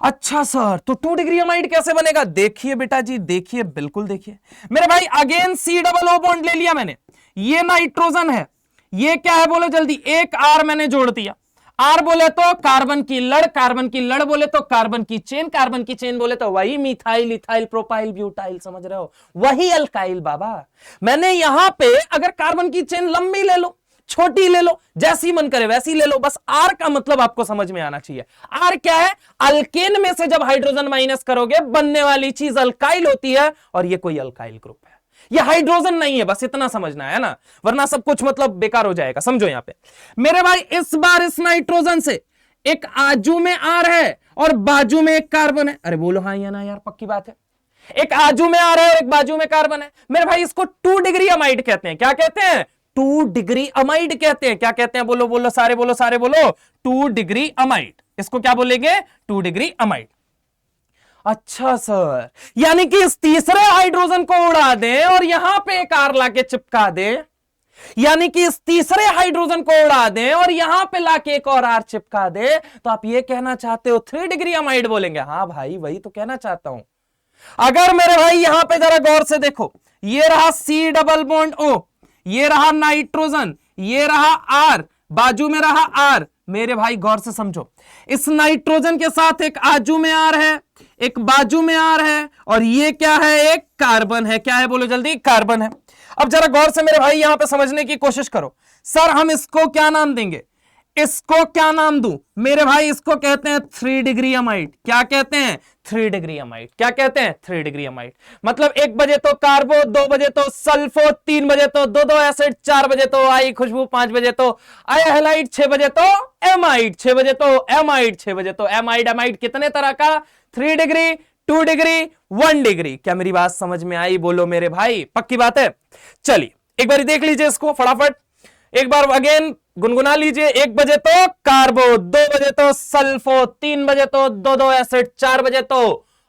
अच्छा सर, तो 2 डिग्री अमाइड कैसे बनेगा, देखिए बेटा जी, देखिए, बिल्कुल देखिए मेरे भाई। Again C double O bond ले लिया मैंने, ये नाइट्रोजन है, ये क्या है बोलो जल्दी, एक R मैंने जोड़ दिया। R बोले तो कार्बन की लड़, कार्बन की लड़ बोले तो कार्बन की चेन, कार्बन की चेन बोले तो वही मिथाइल, इथाइल, प्रोपाइल, ब्यूटाइल, समझ रहे हो, वही अल्काइल। बाबा मैंने यहां पे अगर कार्बन की चेन लंबी ले लो, छोटी ले लो, जैसी मन करे वैसी ले लो, बस आर का मतलब आपको समझ में आना चाहिए। आर क्या है, अल्केन में से जब हाइड्रोजन माइनस करोगे बनने वाली चीज अल्काइल होती है, और ये कोई अल्काइल ग्रुप है, ये हाइड्रोजन नहीं है, बस इतना समझना है ना, वरना सब कुछ मतलब बेकार हो जाएगा। समझो यहां पे मेरे भाई, इस बार इस नाइट्रोजन से एक आजू में आर है और बाजू में एक कार्बन है। अरे बोलो हाँ या ना यार, पक्की बात है। एक आजू में आर है और एक बाजू में कार्बन है। मेरे भाई इसको 2 डिग्री अमाइड कहते हैं। क्या कहते हैं, 2 डिग्री अमाइड कहते हैं। क्या कहते हैं, बोलो बोलो सारे, बोलो सारे, बोलो 2 डिग्री अमाइड। इसको क्या बोलेंगे, 2 डिग्री अमाइड। अच्छा सर, यानी कि इस तीसरे हाइड्रोजन को उड़ा दें और यहां पे एक आर लाके चिपका दें, यानी कि इस तीसरे हाइड्रोजन को उड़ा दें और यहां पे लाके एक और आर चिपका दे, तो आप ये कहना चाहते हो 3 डिग्री अमाइड बोलेंगे। हाँ भाई, वही तो कहना चाहता हूं। अगर मेरे भाई यहां पे जरा गौर से देखो, ये रहा C डबल बॉन्ड O, ये रहा नाइट्रोजन, ये रहा आर, बाजू में रहा आर। मेरे भाई गौर से समझो, इस नाइट्रोजन के साथ एक आजू में आर है, एक बाजू में आर है, और ये क्या है, एक कार्बन है। क्या है बोलो जल्दी, कार्बन है। अब जरा गौर से मेरे भाई यहां पे समझने की कोशिश करो। सर हम इसको क्या नाम देंगे, इसको क्या नाम दूं, मेरे भाई इसको कहते हैं 3 डिग्री अमाइड। क्या कहते हैं, 3 डिग्री अमाइड। क्या कहते हैं, 3 डिग्री अमाइड। मतलब 1 बजे तो कार्बो, 2 बजे तो सल्फो, 3 बजे तो दो एसिड, 4 बजे तो आई खुशबू, 5 बजे तो आया हैलाइड, 6 बजे तो एमाइड, 6 बजे तो एमाइड, 6 बजे तो एमाइड। एमाइड कितने तरह का, 3 डिग्री, 2 डिग्री, 1 डिग्री। क्या मेरी बात समझ में आई, बोलो मेरे भाई, पक्की बात है। चलिए एक बार देख लीजिए इसको फटाफट, एक बार अगेन गुनगुना लीजिए। 1 बजे तो कार्बो, 2 बजे तो सल्फो, 3 बजे तो दो एसिड, 4 बजे तो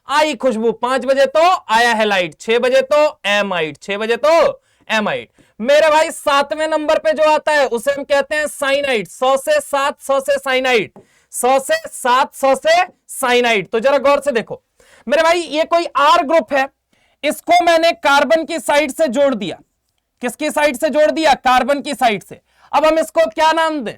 आई खुशबू, 5 बजे तो आया हैलाइड, 6 बजे तो एमाइड, 6 बजे तो एमाइड। मेरे भाई 7वें नंबर पे जो आता है उसे हम कहते हैं साइनाइड। 100 से 7, 100 से साइनाइड, 100 से 7, 100 से साइनाइड। तो जरा गौर से देखो मेरे भाई, ये कोई आर ग्रुप है, इसको मैंने कार्बन की साइड से जोड़ दिया। किसकी साइड से जोड़ दिया, कार्बन की साइड से। अब हम इसको क्या नाम दें,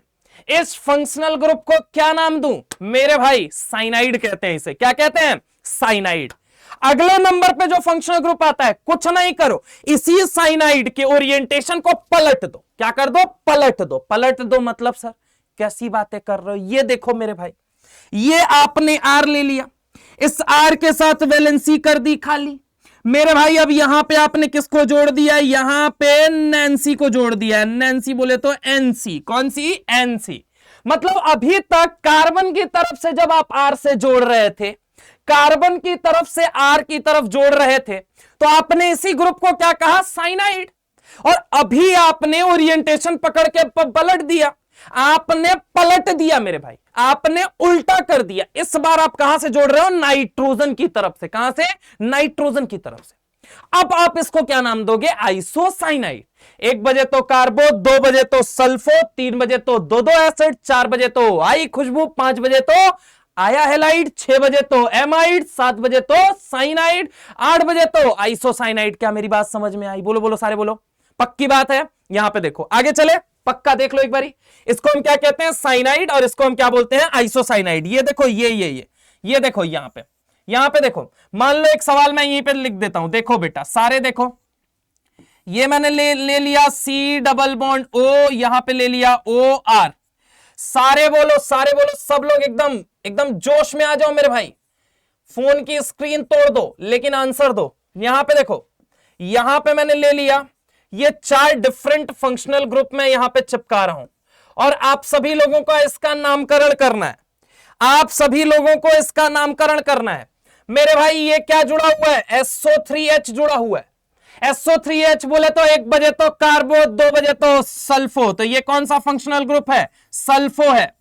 इस फंक्शनल ग्रुप को क्या नाम दूं, मेरे भाई साइनाइड कहते हैं इसे। क्या कहते हैं, साइनाइड। अगले नंबर पे जो फंक्शनल ग्रुप आता है, कुछ नहीं करो, इसी साइनाइड के ओरिएंटेशन को पलट दो। क्या कर दो, पलट दो। पलट दो मतलब सर कैसी बातें कर रहे हो, ये देखो मेरे भाई, ये आपने आर ले लिया, इस आर के साथ वैलेंसी कर दी खाली। मेरे भाई अब यहां पे आपने किसको जोड़ दिया, यहां पे नैन्सी को जोड़ दिया है। नैन्सी बोले तो एनसी, कौन सी, एनसी। मतलब अभी तक कार्बन की तरफ से जब आप R से जोड़ रहे थे, कार्बन की तरफ से R की तरफ जोड़ रहे थे, तो आपने इसी ग्रुप को क्या कहा? साइनाइड। और अभी आपने ओरिएंटेशन पकड़ के पलट दिया, आपने पलट दिया मेरे भाई, आपने उल्टा कर दिया। इस बार आप कहां से जोड़ रहे हो? नाइट्रोजन की तरफ से। कहां से? नाइट्रोजन की तरफ से। अब आप इसको क्या नाम दोगे? आइसोसाइनाइड। 1 बजे तो कार्बो, 2 बजे तो सल्फो, 3 बजे तो दो एसिड, 4 बजे तो आई खुशबू, 5 बजे तो आया हेलाइड, 6 बजे तो एमाइड, 7 बजे तो साइनाइड, 8 बजे तो आइसोसाइनाइड। क्या मेरी बात समझ में आई? बोलो बोलो सारे बोलो। पक्की बात है? यहां पे देखो, आगे चले, पक्का देख लो एक बारी। इसको हम क्या कहते हैं? साइनाइड। और इसको हम क्या बोलते हैं? आइसोसाइनाइड। ये देखो, ये देखो, यहां पे देखो, मान लो एक सवाल मैं यहीं पे लिख देता हूं। देखो बेटा सारे देखो, ये मैंने ले लिया C डबल बॉन्ड O, यहां पे ले लिया OR। सारे बोलो, सब लोग एकदम जोश में आ जाओ मेरे भाई। फोन की स्क्रीन तोड़ दो लेकिन आंसर दो। यहां पे देखो, यहां पे मैंने ले लिया ये 4 डिफरेंट फंक्शनल ग्रुप में यहां पे चिपका रहा हूं, और आप सभी लोगों को इसका नामकरण करना है। आप सभी लोगों को इसका नामकरण करना है मेरे भाई। ये क्या जुड़ा हुआ है? SO3H जुड़ा हुआ है। SO3H बोले तो 1 बजे तो कार्बो, 2 बजे तो सल्फो। तो ये कौन सा फंक्शनल ग्रुप है? सल्फो है।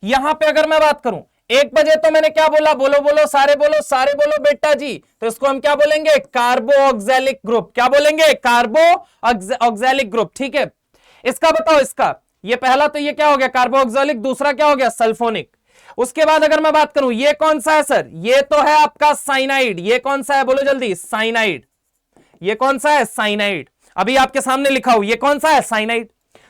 यहां पे अगर मैं बात करूं, 1 बजे तो मैंने क्या बोला? बोलो सारे बोलो बेटा जी। तो इसको हम क्या बोलेंगे? कार्बो ऑक्सैलिक ग्रुप। क्या बोलेंगे? कार्बो ऑक्सैलिक ग्रुप। ठीक है, इसका बताओ, इसका ये पहला तो ये क्या हो गया? कार्बो ऑक्सैलिक। दूसरा क्या हो गया? सल्फोनिक। उसके बाद अगर मैं बात करूं, ये कौन सा है सर? ये तो है आपका साइनाइड। ये कौन सा है? बोलो जल्दी। साइनाइड। ये कौन सा है? साइनाइड। अभी आपके सामने लिखा हूं, ये कौन सा है? साइनाइड।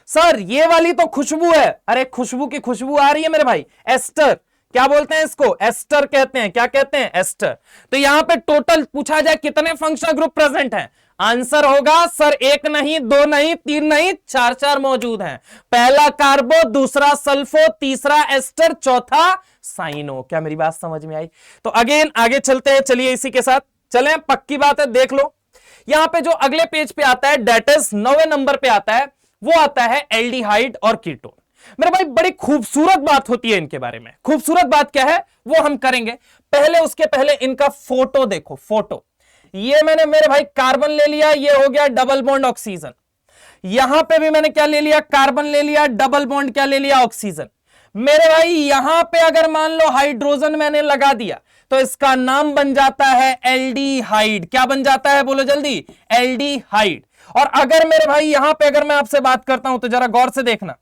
सर ये वाली तो खुशबू है। अरे खुशबू की खुशबू आ रही है मेरे भाई। एस्टर। क्या बोलते हैं इसको? एस्टर कहते हैं। क्या कहते हैं? एस्टर। तो यहां पे टोटल पूछा जाए कितने फंक्शनल ग्रुप प्रेजेंट हैं, आंसर होगा सर 1 नहीं, 2 नहीं, 3 नहीं, 4 मौजूद हैं। पहला कार्बो, दूसरा सल्फो, तीसरा एस्टर, चौथा साइनो। क्या मेरी बात समझ में आई? तो अगेन आगे चलते हैं, चलिए इसी के साथ चलें। पक्की बात है, देख लो यहां पे जो अगले पेज पे आता है, डेट इज 9वें नंबर पे आता है, वो आता है एल्डिहाइड और कीटोन। मेरे भाई बड़ी खूबसूरत बात होती है इनके बारे में। खूबसूरत बात क्या है वो हम करेंगे। पहले उसके पहले इनका फोटो देखो। फोटो, ये मैंने मेरे भाई कार्बन ले लिया, ये हो गया डबल बॉन्ड ऑक्सीजन। यहां पे भी मैंने क्या ले लिया? कार्बन ले लिया, डबल बॉन्ड क्या ले लिया? ऑक्सीजन। मेरे भाई यहां पे अगर मान लो हाइड्रोजन मैंने लगा दिया तो इसका नाम बन जाता है एल्डिहाइड। क्या बन जाता है? बोलो जल्दी। एल्डिहाइड। और अगर मेरे भाई यहां पे अगर मैं आपसे बात करता हूं तो जरा गौर से देखना,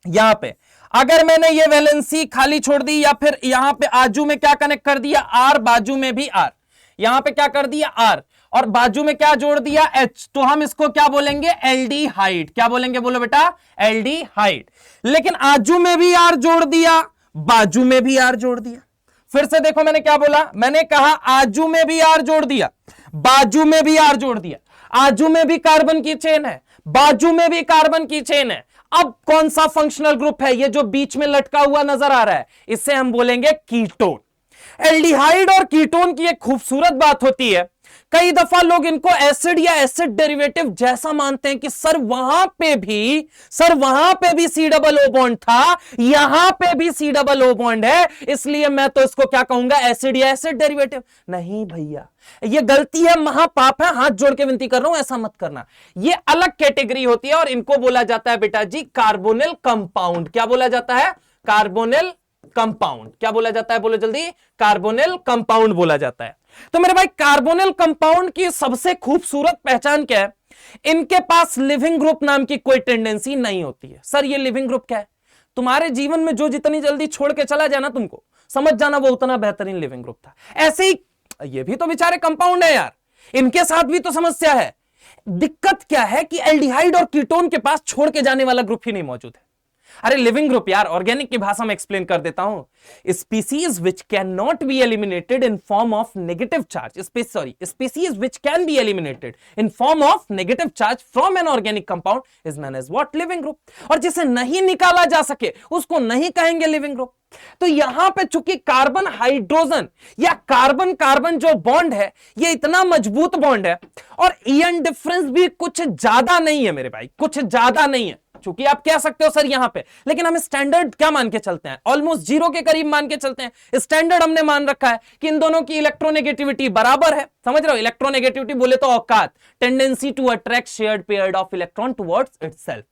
यहां पे अगर मैंने ये वैलेंसी खाली छोड़ दी, या फिर यहां पे आजू में क्या कनेक्ट कर दिया? आर, बाजू में भी आर। यहां पे क्या कर दिया? आर, और बाजू में क्या जोड़ दिया? एच। तो हम इसको क्या बोलेंगे? एल्डिहाइड। क्या बोलेंगे? बोलो बेटा। एल्डिहाइड। लेकिन आजू में भी आर जोड़ दिया, बाजू में भी आर जोड़ दिया। फिर से देखो मैंने क्या बोला? मैंने कहा आजू में भी आर जोड़ दिया, बाजू में भी आर जोड़ दिया। आजू में भी कार्बन की चेन है, बाजू में भी कार्बन की चेन है। अब कौन सा फंक्शनल ग्रुप है ये जो बीच में लटका हुआ नजर आ रहा है? इसे हम बोलेंगे कीटोन। एल्डिहाइड और कीटोन की एक खूबसूरत बात होती है, कई दफा लोग इनको एसिड या एसिड डेरिवेटिव जैसा मानते हैं कि सर वहां पे भी सी डबल ओ बॉन्ड था, यहां पे भी सी डबल ओ बॉन्ड है, इसलिए मैं तो इसको क्या कहूंगा? एसिड या एसिड डेरिवेटिव। नहीं भैया, ये गलती है, महापाप है, हाथ जोड़ के विनती कर रहा हूं, ऐसा मत करना। ये अलग कैटेगरी होती है और इनको बोला जाता है बेटा जी कार्बोनिल कंपाउंड। क्या बोला जाता है? Carbonyl compound. क्या बोला जाता है? बोलो जल्दी। कार्बोनिल कंपाउंड बोला जाता है। तो मेरे भाई कार्बोनिल कंपाउंड की सबसे खूबसूरत पहचान क्या है? इनके पास लिविंग ग्रुप नाम की कोई टेंडेंसी नहीं होती है। सर ये लिविंग ग्रुप क्या है? तुम्हारे जीवन में जो जितनी जल्दी छोड़ के चला जाना, तुमको समझ जाना वो उतना बेहतरीन लिविंग ग्रुप था। ऐसे ही ये भी तो बेचारे कंपाउंड है यार, इनके साथ भी तो समस्या है। दिक्कत क्या है कि एल्डिहाइड और कीटोन के पास छोड़ के जाने वाला ग्रुप ही नहीं मौजूद है। अरे लिविंग ग्रुप यार, ऑर्गेनिक की भाषा में एक्सप्लेन कर देता हूं। Species which can not be eliminated in form of negative charge, species which can be eliminated in form of negative charge from an organic compound is known as what? Leaving group. और जिसे नहीं निकाला जा सके उसको नहीं कहेंगे leaving group. तो यहां पे चूंकि कार्बन हाइड्रोजन या कार्बन कार्बन जो बॉन्ड है ये इतना मजबूत बॉन्ड है और ईएन डिफरेंस भी कुछ ज्यादा नहीं है मेरे भाई, कुछ ज्यादा नहीं है। चूंकि आप कह सकते हो सर यहां पे, लेकिन हम स्टैंडर्ड क्या मान के चलते हैं, ऑलमोस्ट जीरो के करीब मान के चलते हैं। स्टैंडर्ड हमने मान रखा है कि इन दोनों की इलेक्ट्रोनेगेटिविटी बराबर है। समझ रहे हो, इलेक्ट्रोनेगेटिविटी बोले तो औकात, tendency to attract shared pair of electron towards itself.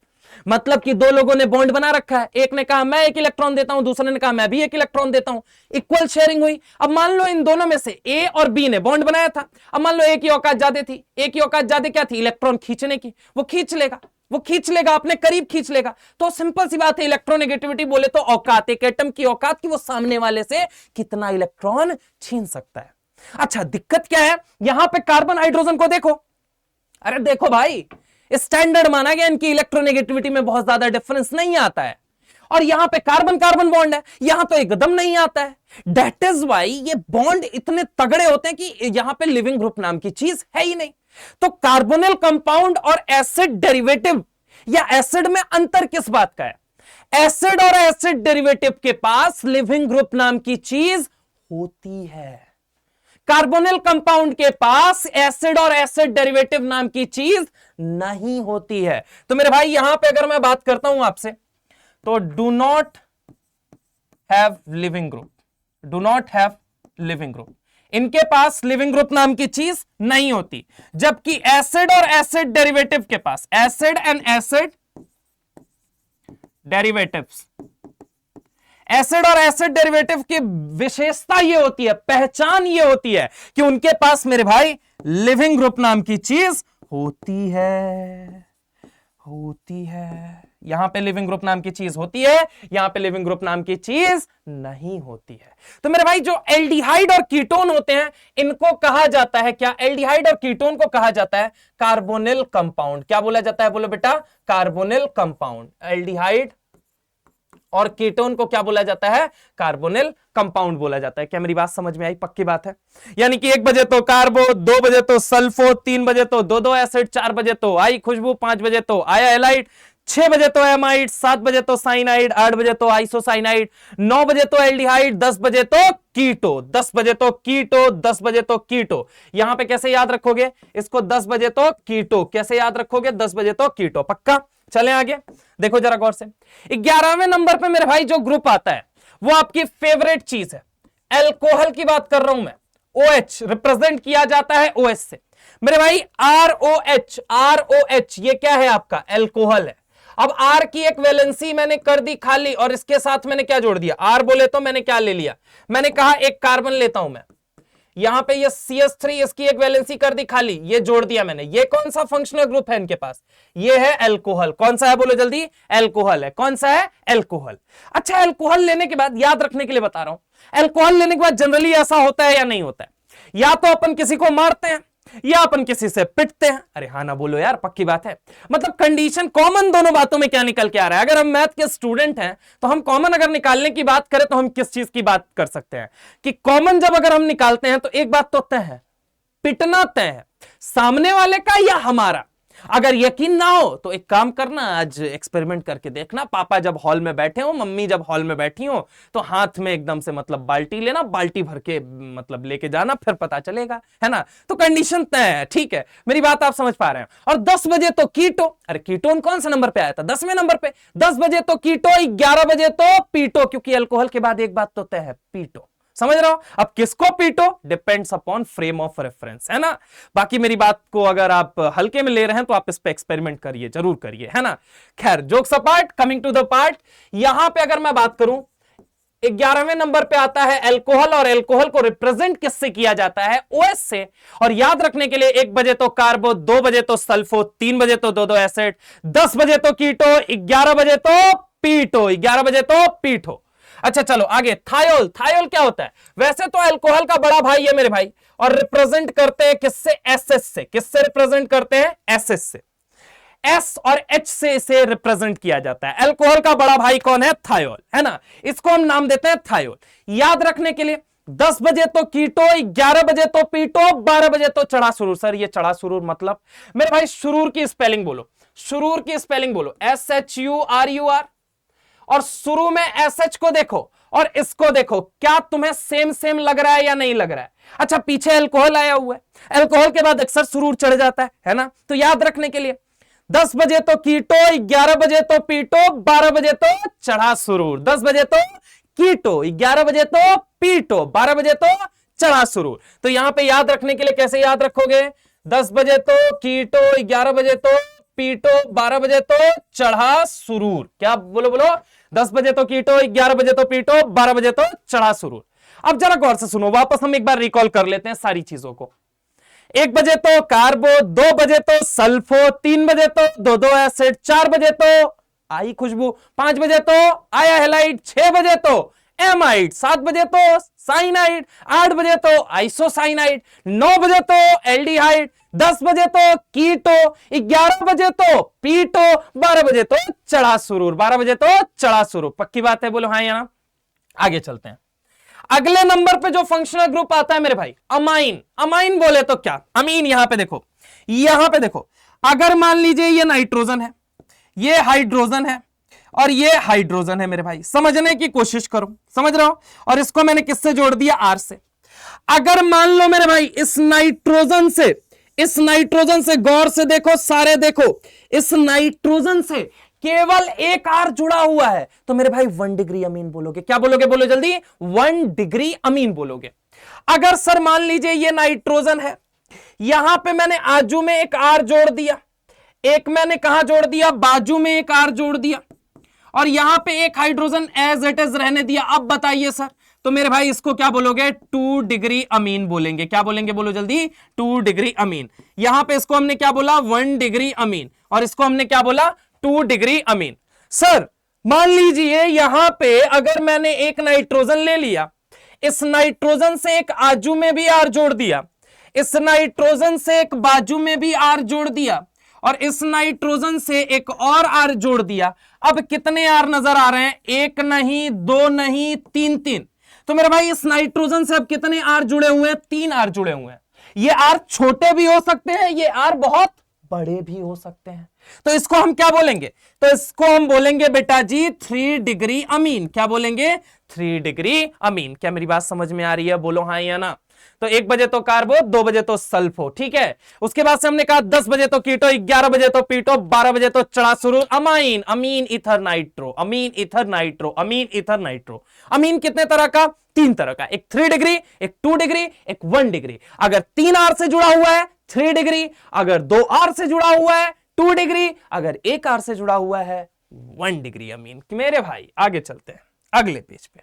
मतलब कि दो लोगों ने बॉन्ड बना रखा है, एक ने कहा मैं एक इलेक्ट्रॉन देता हूं, दूसरे ने कहा मैं भी एक इलेक्ट्रॉन देता हूं, इक्वल शेयरिंग हुई। अब मान लो इन दोनों में से ए और बी ने बॉन्ड बनाया था, अब मान लो ए की औकात ज्यादा थी, ए की औकात ज्यादा क्या थी, इलेक्ट्रॉन खींचने की, वो खींच लेगा अपने करीब खींच लेगा। तो सिंपल सी बात है, इलेक्ट्रोनेगेटिविटी बोले तो औकात, एक एटम की औकात की वो सामने वाले से कितना इलेक्ट्रॉन छीन सकता है। अच्छा दिक्कत क्या है, यहां पे कार्बन हाइड्रोजन को देखो, अरे देखो भाई स्टैंडर्ड माना गया, इनकी इलेक्ट्रोनेगेटिविटी में बहुत ज्यादा डिफरेंस नहीं आता है, और यहां पे कार्बन कार्बन बॉन्ड है, यहां तो एकदम नहीं आता है। दैट इज वाई ये बॉन्ड इतने तगड़े होते हैं कि यहां पे लिविंग ग्रुप नाम की चीज है ही नहीं। तो कार्बोनिल कंपाउंड और एसिड डेरिवेटिव या एसिड में अंतर किस बात का है, एसिड और एसिड डेरिवेटिव के पास लिविंग ग्रुप नाम की चीज होती है, कार्बोनिल कंपाउंड के पास एसिड और एसिड डेरिवेटिव नाम की चीज नहीं होती है। तो मेरे भाई यहां पे अगर मैं बात करता हूं आपसे, तो do not have leaving group, do not have leaving group, इनके पास लिविंग ग्रुप नाम की चीज नहीं होती। जबकि एसिड और एसिड डेरिवेटिव के पास, acid and acid derivatives, acid और एसिड डेरिवेटिव की विशेषता ये होती है, पहचान ये होती है कि उनके पास मेरे भाई लिविंग ग्रुप नाम की चीज होती है, यहां पे लिविंग ग्रुप नाम की चीज होती है, यहां पे लिविंग ग्रुप नाम की चीज नहीं होती है। तो मेरे भाई जो एल्डिहाइड और कीटोन होते हैं, इनको कहा जाता है क्या, एल्डिहाइड और कीटोन को कहा जाता है कार्बोनिल कंपाउंड। क्या बोला जाता है, बोलो बेटा, कार्बोनिल कंपाउंड। एल्डिहाइड और कीटोन को क्या बोला जाता है, कार्बोनिल कंपाउंड बोला जाता है। क्या मेरी बात समझ में आई, पक्की बात है। यानी कि 1 बजे तो कार्बो, 2 बजे तो सल्फो, 3 बजे तो दो एसिड, 4 बजे तो आई खुशबू, 5 बजे तो आया एलाइड, 6 बजे तो एमाइड, 7 बजे तो साइनाइड, 8 बजे तो आइसोसाइनाइड, 9 बजे तो एल्डिहाइड, 10 बजे तो कीटो, 10 बजे तो कीटो, 10 बजे तो कीटो। यहां पे कैसे याद रखोगे इसको, 10 बजे तो कीटो, कैसे याद रखोगे, 10 बजे तो कीटो, पक्का। चलें आगे, देखो जरा गौर से, 11वें नंबर पे मेरे भाई जो ग्रुप आता है वो आपकी फेवरेट चीज है, एल्कोहल की बात कर रहा हूं मैं। OH रिप्रेजेंट किया जाता है OH से। मेरे भाई ROH, ROH ये क्या है आपका, एल्कोहल है। अब R की एक वैलेंसी मैंने कर दी खाली, और इसके साथ मैंने क्या जोड़ दिया, R बोले तो मैंने क्या ले लिया, मैंने कहा एक कार्बन लेता हूं मैं, यहां पे ये CH3 इसकी एक वैलेंसी कर दी खाली, ये जोड़ दिया मैंने। ये कौन सा फंक्शनल ग्रुप है इनके पास, ये है एल्कोहल। कौन सा है बोलो जल्दी, एल्कोहल है। कौन सा है, एल्कोहल। अच्छा एल्कोहल लेने के बाद, याद रखने के लिए बता रहा हूं, एल्कोहल लेने के बाद जनरली ऐसा होता है या नहीं होता है, या तो अपन किसी को मारते हैं या अपन किसी से पिटते हैं। अरे हाँ ना बोलो यार, पक्की बात है। मतलब कंडीशन कॉमन दोनों बातों में क्या निकल के आ रहा है, अगर हम मैथ के स्टूडेंट हैं तो हम कॉमन अगर निकालने की बात करें तो हम किस चीज की बात कर सकते हैं कि कॉमन जब अगर हम निकालते हैं तो एक बात तो तय है, पिटना तय है, सामने वाले का या हमारा। अगर यकीन ना हो तो एक काम करना, आज एक्सपेरिमेंट करके देखना, पापा जब हॉल में बैठे हो, मम्मी जब हॉल में बैठी हो, तो हाथ में एकदम से मतलब बाल्टी लेना, बाल्टी भर के मतलब लेके जाना, फिर पता चलेगा, है ना। तो कंडीशन तय है, ठीक है, मेरी बात आप समझ पा रहे हैं। और 10 बजे तो कीटो, अरे कीटोन कौन सा नंबर पे आया था, 10वें नंबर पे। 10 बजे तो कीटो, 11 बजे तो पीटो, क्योंकि अल्कोहल के बाद एक बात तो तय है, पीटो। समझ रहे हो, अब किसको पीटो depends upon frame of reference, है ना। बाकी मेरी बात को अगर आप हल्के में ले रहे हैं तो आप इस पे एक्सपेरिमेंट करिए, जरूर करिए, है ना। खैर jokes apart, coming to the part, यहां पे अगर मैं बात करूं 11वें नंबर पे आता है एल्कोहल, और एल्कोहल को रिप्रेजेंट किससे किया जाता है, OH से। और याद रखने के लिए 1 बजे तो कार्बो, 2 बजे तो सल्फो, 3 बजे तो दो एसिड, 10 बजे तो कीटो, 11 बजे तो पीटो, 11 बजे तो पीटो। अच्छा चलो आगे, थायोल। थायोल क्या होता है, वैसे तो अल्कोहल का बड़ा भाई है मेरे भाई, और रिप्रेजेंट करते हैं किससे, एसएस से। किससे रिप्रेजेंट करते हैं, एसएस से। S और H से इसे रिप्रेजेंट किया जाता है। अल्कोहल का बड़ा भाई कौन है, थायोल, है ना, इसको हम नाम देते हैं थायोल। याद रखने के लिए 10 बजे तो कीटो, 11 बजे तो पीटो, 12 बजे तो चढ़ा सुरूर। सर ये चढ़ा सुरूर मतलब, मेरे भाई शुरूर की स्पेलिंग बोलो, शुरूर की स्पेलिंग बोलो, SHURUR। और शुरू में SH को देखो और इसको देखो, क्या तुम्हें सेम सेम लग रहा है या नहीं लग रहा है। अच्छा पीछे अल्कोहल आया हुआ है, अल्कोहल के बाद अक्सर सुरूर चढ़ जाता है ना। तो याद रखने के लिए 10 बजे तो कीटो, 11 बजे तो पीटो, 12 बजे तो चढ़ा सुरूर। 10 बजे तो कीटो, 11 बजे तो पीटो, 12 बजे तो चढ़ा सुरूर। तो यहां पे याद रखने के लिए कैसे याद रखोगे? 10 बजे तो कीटो, 11 बजे तो पीटो, 12 बजे तो चढ़ा सुरूर। क्या बोलो बोलो? 10 बजे तो कीटो, 11 बजे तो पीटो, 12 बजे तो चढ़ा सुरूर। अब जरा गौर से सुनो, वापस हम एक बार रिकॉल कर लेते हैं सारी चीजों को। 1 बजे तो कार्बो, 2 बजे तो सल्फो, 3 बजे तो दो एसिड, 4 बजे तो आई खुशबू, 5 बजे तो आया हेलाइड, 6 बजे तो एमाइड, 7 बजे तो साइनाइड, 8 बजे तो आइसोसाइनाइड, 9 बजे तो एल्डिहाइड, 10 बजे तो कीटो, 11 बजे तो पीटो, 12 बजे तो चढ़ा सुरूर। 12 बजे तो चढ़ा सुरूर। पक्की बात है? बोलो हाँ या ना। आगे चलते हैं। अगले नंबर पे जो फंक्शनल ग्रुप आता है मेरे भाई, अमाइन। अमाइन बोले तो क्या? अमीन। यहां पे देखो, यहां पे देखो, अगर मान लीजिए ये नाइट्रोजन है, ये हाइड्रोजन है और ये हाइड्रोजन है मेरे भाई, समझने की कोशिश करो, समझ रहे हो? और इसको मैंने किससे जोड़ दिया? आर से। अगर मान लो मेरे भाई इस नाइट्रोजन से गौर से देखो, सारे देखो, इस नाइट्रोजन से केवल एक आर जुड़ा हुआ है, तो मेरे भाई 1 डिग्री अमीन बोलोगे। क्या बोलोगे? बोलो जल्दी। 1 डिग्री अमीन बोलोगे। अगर सर मान लीजिए ये नाइट्रोजन है, यहां पे मैंने आजू में एक आर जोड़ दिया, एक मैंने कहां जोड़ दिया? बाजू में एक आर जोड़ दिया, और यहां पे एक हाइड्रोजन एज इट इज रहने दिया। अब बताइए सर, तो मेरे भाई इसको क्या बोलोगे? 2 डिग्री अमीन बोलेंगे। क्या बोलेंगे? बोलो जल्दी। 2 डिग्री अमीन। यहां पे इसको हमने क्या बोला? 1 डिग्री अमीन। और इसको हमने क्या बोला? 2 डिग्री अमीन। सर मान लीजिए यहां पे अगर मैंने एक नाइट्रोजन ले लिया, इस नाइट्रोजन से एक आजू में भी आर जोड़ दिया, इस नाइट्रोजन से एक बाजू में भी आर जोड़ दिया, और इस नाइट्रोजन से एक और आर जोड़ दिया। अब कितने आर नजर आ रहे हैं? 1 नहीं, 2 नहीं, 3। तो मेरे भाई इस नाइट्रोजन से अब कितने आर जुड़े हुए हैं? 3 आर जुड़े हुए हैं। ये आर छोटे भी हो सकते हैं, ये आर बहुत बड़े भी हो सकते हैं। तो इसको हम क्या बोलेंगे? तो इसको हम बोलेंगे बेटा जी 3 डिग्री अमीन। क्या बोलेंगे? 3 डिग्री अमीन। क्या मेरी बात समझ में आ रही है? बोलो हाँ या ना। तो 1 बजे तो कार्बो, 2 बजे तो सल्फो, ठीक है। उसके बाद से हमने कहा 10 बजे तो कीटो, 11 बजे तो पीटो, 12 बजे तो चढ़ा सुरूर। अमाइन, अमीन इथर नाइट्रो, अमीन इथर नाइट्रो, अमीन इथर नाइट्रो। अमीन कितने तरह का? 3 तरह का। एक 3 डिग्री, एक 2 डिग्री, एक 1 डिग्री। अगर 3 आर से जुड़ा हुआ है 3 डिग्री, अगर 2 आर से जुड़ा हुआ है 2 डिग्री, अगर 1 आर से जुड़ा हुआ है 1 डिग्री अमीन। मेरे भाई आगे चलते हैं अगले पेज पे।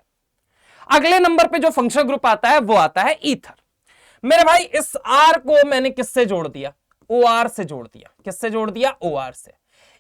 अगले नंबर पे जो फंक्शनल ग्रुप आता है वो आता है ईथर। मेरे भाई इस आर को मैंने किससे जोड़ दिया? ओ आर से जोड़ दिया। किससे जोड़ दिया? ओ आर से।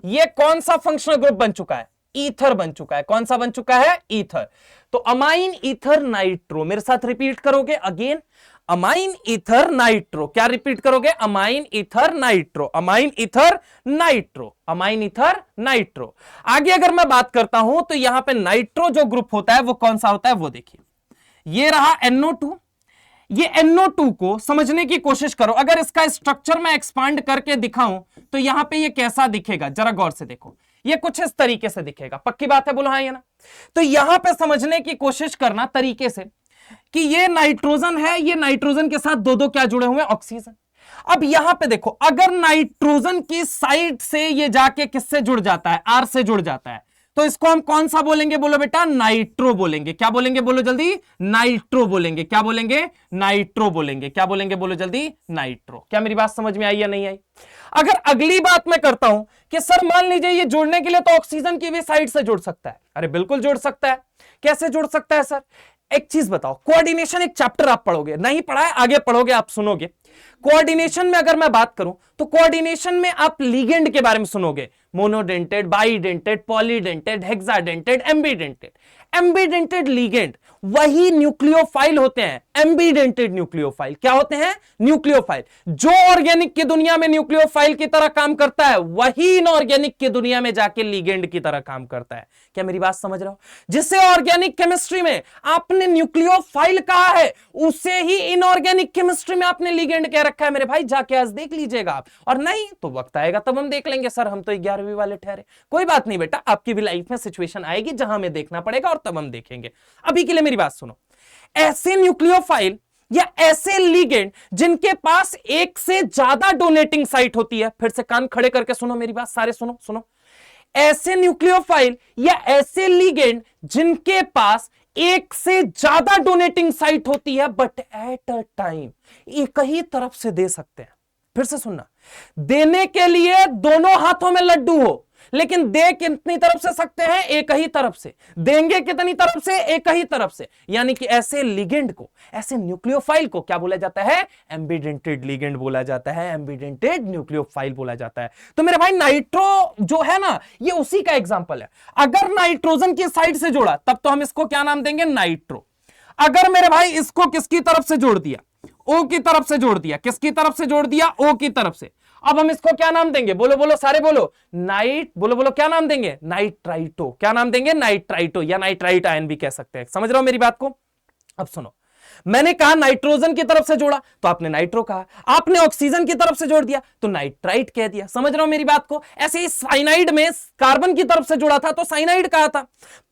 ये कौन सा फंक्शनल ग्रुप बन चुका है? ईथर बन चुका है। कौन सा बन चुका है? ईथर। तो अमाइन ईथर नाइट्रो, मेरे साथ रिपीट करोगे अगेन, अमाइन ईथर नाइट्रो। क्या रिपीट करोगे? Amine ether nitro, amine ether nitro, amine ether nitro. आगे अगर मैं बात करता हूं तो यहां पे नाइट्रो जो ग्रुप होता है वो कौन सा होता है वो देखिए। ये रहा NO2। ये NO2 को समझने की कोशिश करो। अगर इसका स्ट्रक्चर मैं एक्सपांड करके दिखाऊं तो यहां पे ये कैसा दिखेगा? जरा गौर से देखो, ये कुछ इस तरीके से दिखेगा। पक्की बात है? बोलो हाँ या ना। तो यहां पे समझने की कोशिश करना तरीके से कि ये नाइट्रोजन है, ये नाइट्रोजन के साथ दो क्या जुड़े हुए हैं? ऑक्सीजन। अब यहां पे देखो, अगर नाइट्रोजन की साइड से ये जाके किससे जुड़ जाता है? आर से जुड़ जाता है, तो इसको हम कौन सा बोलेंगे? बोलो बेटा, नाइट्रो बोलेंगे। क्या बोलेंगे? बोलो जल्दी। नाइट्रो बोलेंगे। क्या बोलेंगे? नाइट्रो बोलेंगे। क्या बोलेंगे? बोलो जल्दी। नाइट्रो। क्या मेरी बात समझ में आई या नहीं आई? अगर अगली बात मैं करता हूं कि सर मान लीजिए ये जोड़ने के लिए तो ऑक्सीजन की भी साइड से जुड़ सकता है। अरे बिल्कुल जुड़ सकता है। कैसे जुड़ सकता है सर? एक चीज बताओ, कोऑर्डिनेशन एक चैप्टर आप पढ़ोगे, नहीं पढ़ा है, आगे पढ़ोगे, आप सुनोगे। कोऑर्डिनेशन में अगर मैं बात करूं तो कोऑर्डिनेशन में आप लिगेंड के बारे में सुनोगे। Monodentate, bidentate, polydentate, hexadentate, एम्बीडेंटेड। एम्बीडेंटेड ligand वही न्यूक्लियोफाइल होते हैं। एम्बीडेंटेड न्यूक्लियोफाइल क्या होते हैं? न्यूक्लियोफाइल। जो ऑर्गेनिक की दुनिया में न्यूक्लियोफाइल की तरह काम करता है वही इनऑर्गेनिक की दुनिया में जाके लिगेंड की तरह काम करता है। क्या मेरी बात समझ रहे हो? जिसे ऑर्गेनिक केमिस्ट्री में आपने न्यूक्लियोफाइल कहा है उसे ही इनऑर्गेनिक केमिस्ट्री में आपने लिगेंड कह रखा है। मेरे भाई जाके आज देख लीजिएगा आप, और नहीं तो वक्त आएगा तब हम देख लेंगे। सर हम तो 11वीं वाले ठहरे। कोई बात नहीं बेटा, आपकी भी लाइफ में सिचुएशन आएगी जहां हमें देखना पड़ेगा और तब हम देखेंगे। अभी के लिए मेरी बात सुनो। ऐसे न्यूक्लियोफाइल या ऐसे लिगेंड जिनके पास एक से ज्यादा डोनेटिंग साइट होती है। फिर से कान खड़े करके सुनो मेरी बात, सारे सुनो सुनो। ऐसे न्यूक्लियोफाइल या ऐसे लिगेंड जिनके पास एक से ज्यादा डोनेटिंग साइट होती है बट एट अ टाइम एक ही तरफ से दे सकते हैं। फिर से सुनना, देने के लिए दोनों हाथों में लड्डू हो, लेकिन दे कितनी तरफ से सकते हैं? एक ही तरफ से। देंगे कितनी तरफ से? एक ही तरफ से। यानी कि ऐसे लिगेंड को, ऐसे न्यूक्लियोफाइल को क्या बोला जाता है? एम्बिडेंटेड लिगेंड बोला जाता है, एम्बिडेंटेड न्यूक्लियोफाइल बोला जाता है। तो मेरे भाई नाइट्रो जो है ना, ये उसी का एग्जांपल है। अगर नाइट्रोजन की साइड से जोड़ा तब तो हम इसको क्या नाम देंगे? नाइट्रो। अगर मेरे भाई इसको किसकी तरफ से जोड़ दिया? ओ की तरफ से जोड़ दिया। किसकी तरफ से जोड़ दिया? ओ की तरफ से। अब हम इसको क्या नाम देंगे? बोलो बोलो सारे बोलो। नाइट, बोलो बोलो क्या नाम देंगे? नाइट्राइटो। क्या नाम देंगे? नाइट्राइटो या नाइट्राइट आयन भी कह सकते हैं। समझ रहे हो मेरी बात को? अब सुनो, मैंने कहा नाइट्रोजन की तरफ से जोड़ा तो आपने नाइट्रो कहा, आपने ऑक्सीजन की तरफ से जोड़ दिया तो नाइट्राइट कह दिया। समझ रहे हो मेरी बात को? ऐसे ही साइनाइड में कार्बन की तरफ से जोड़ा था तो साइनाइड कहा था,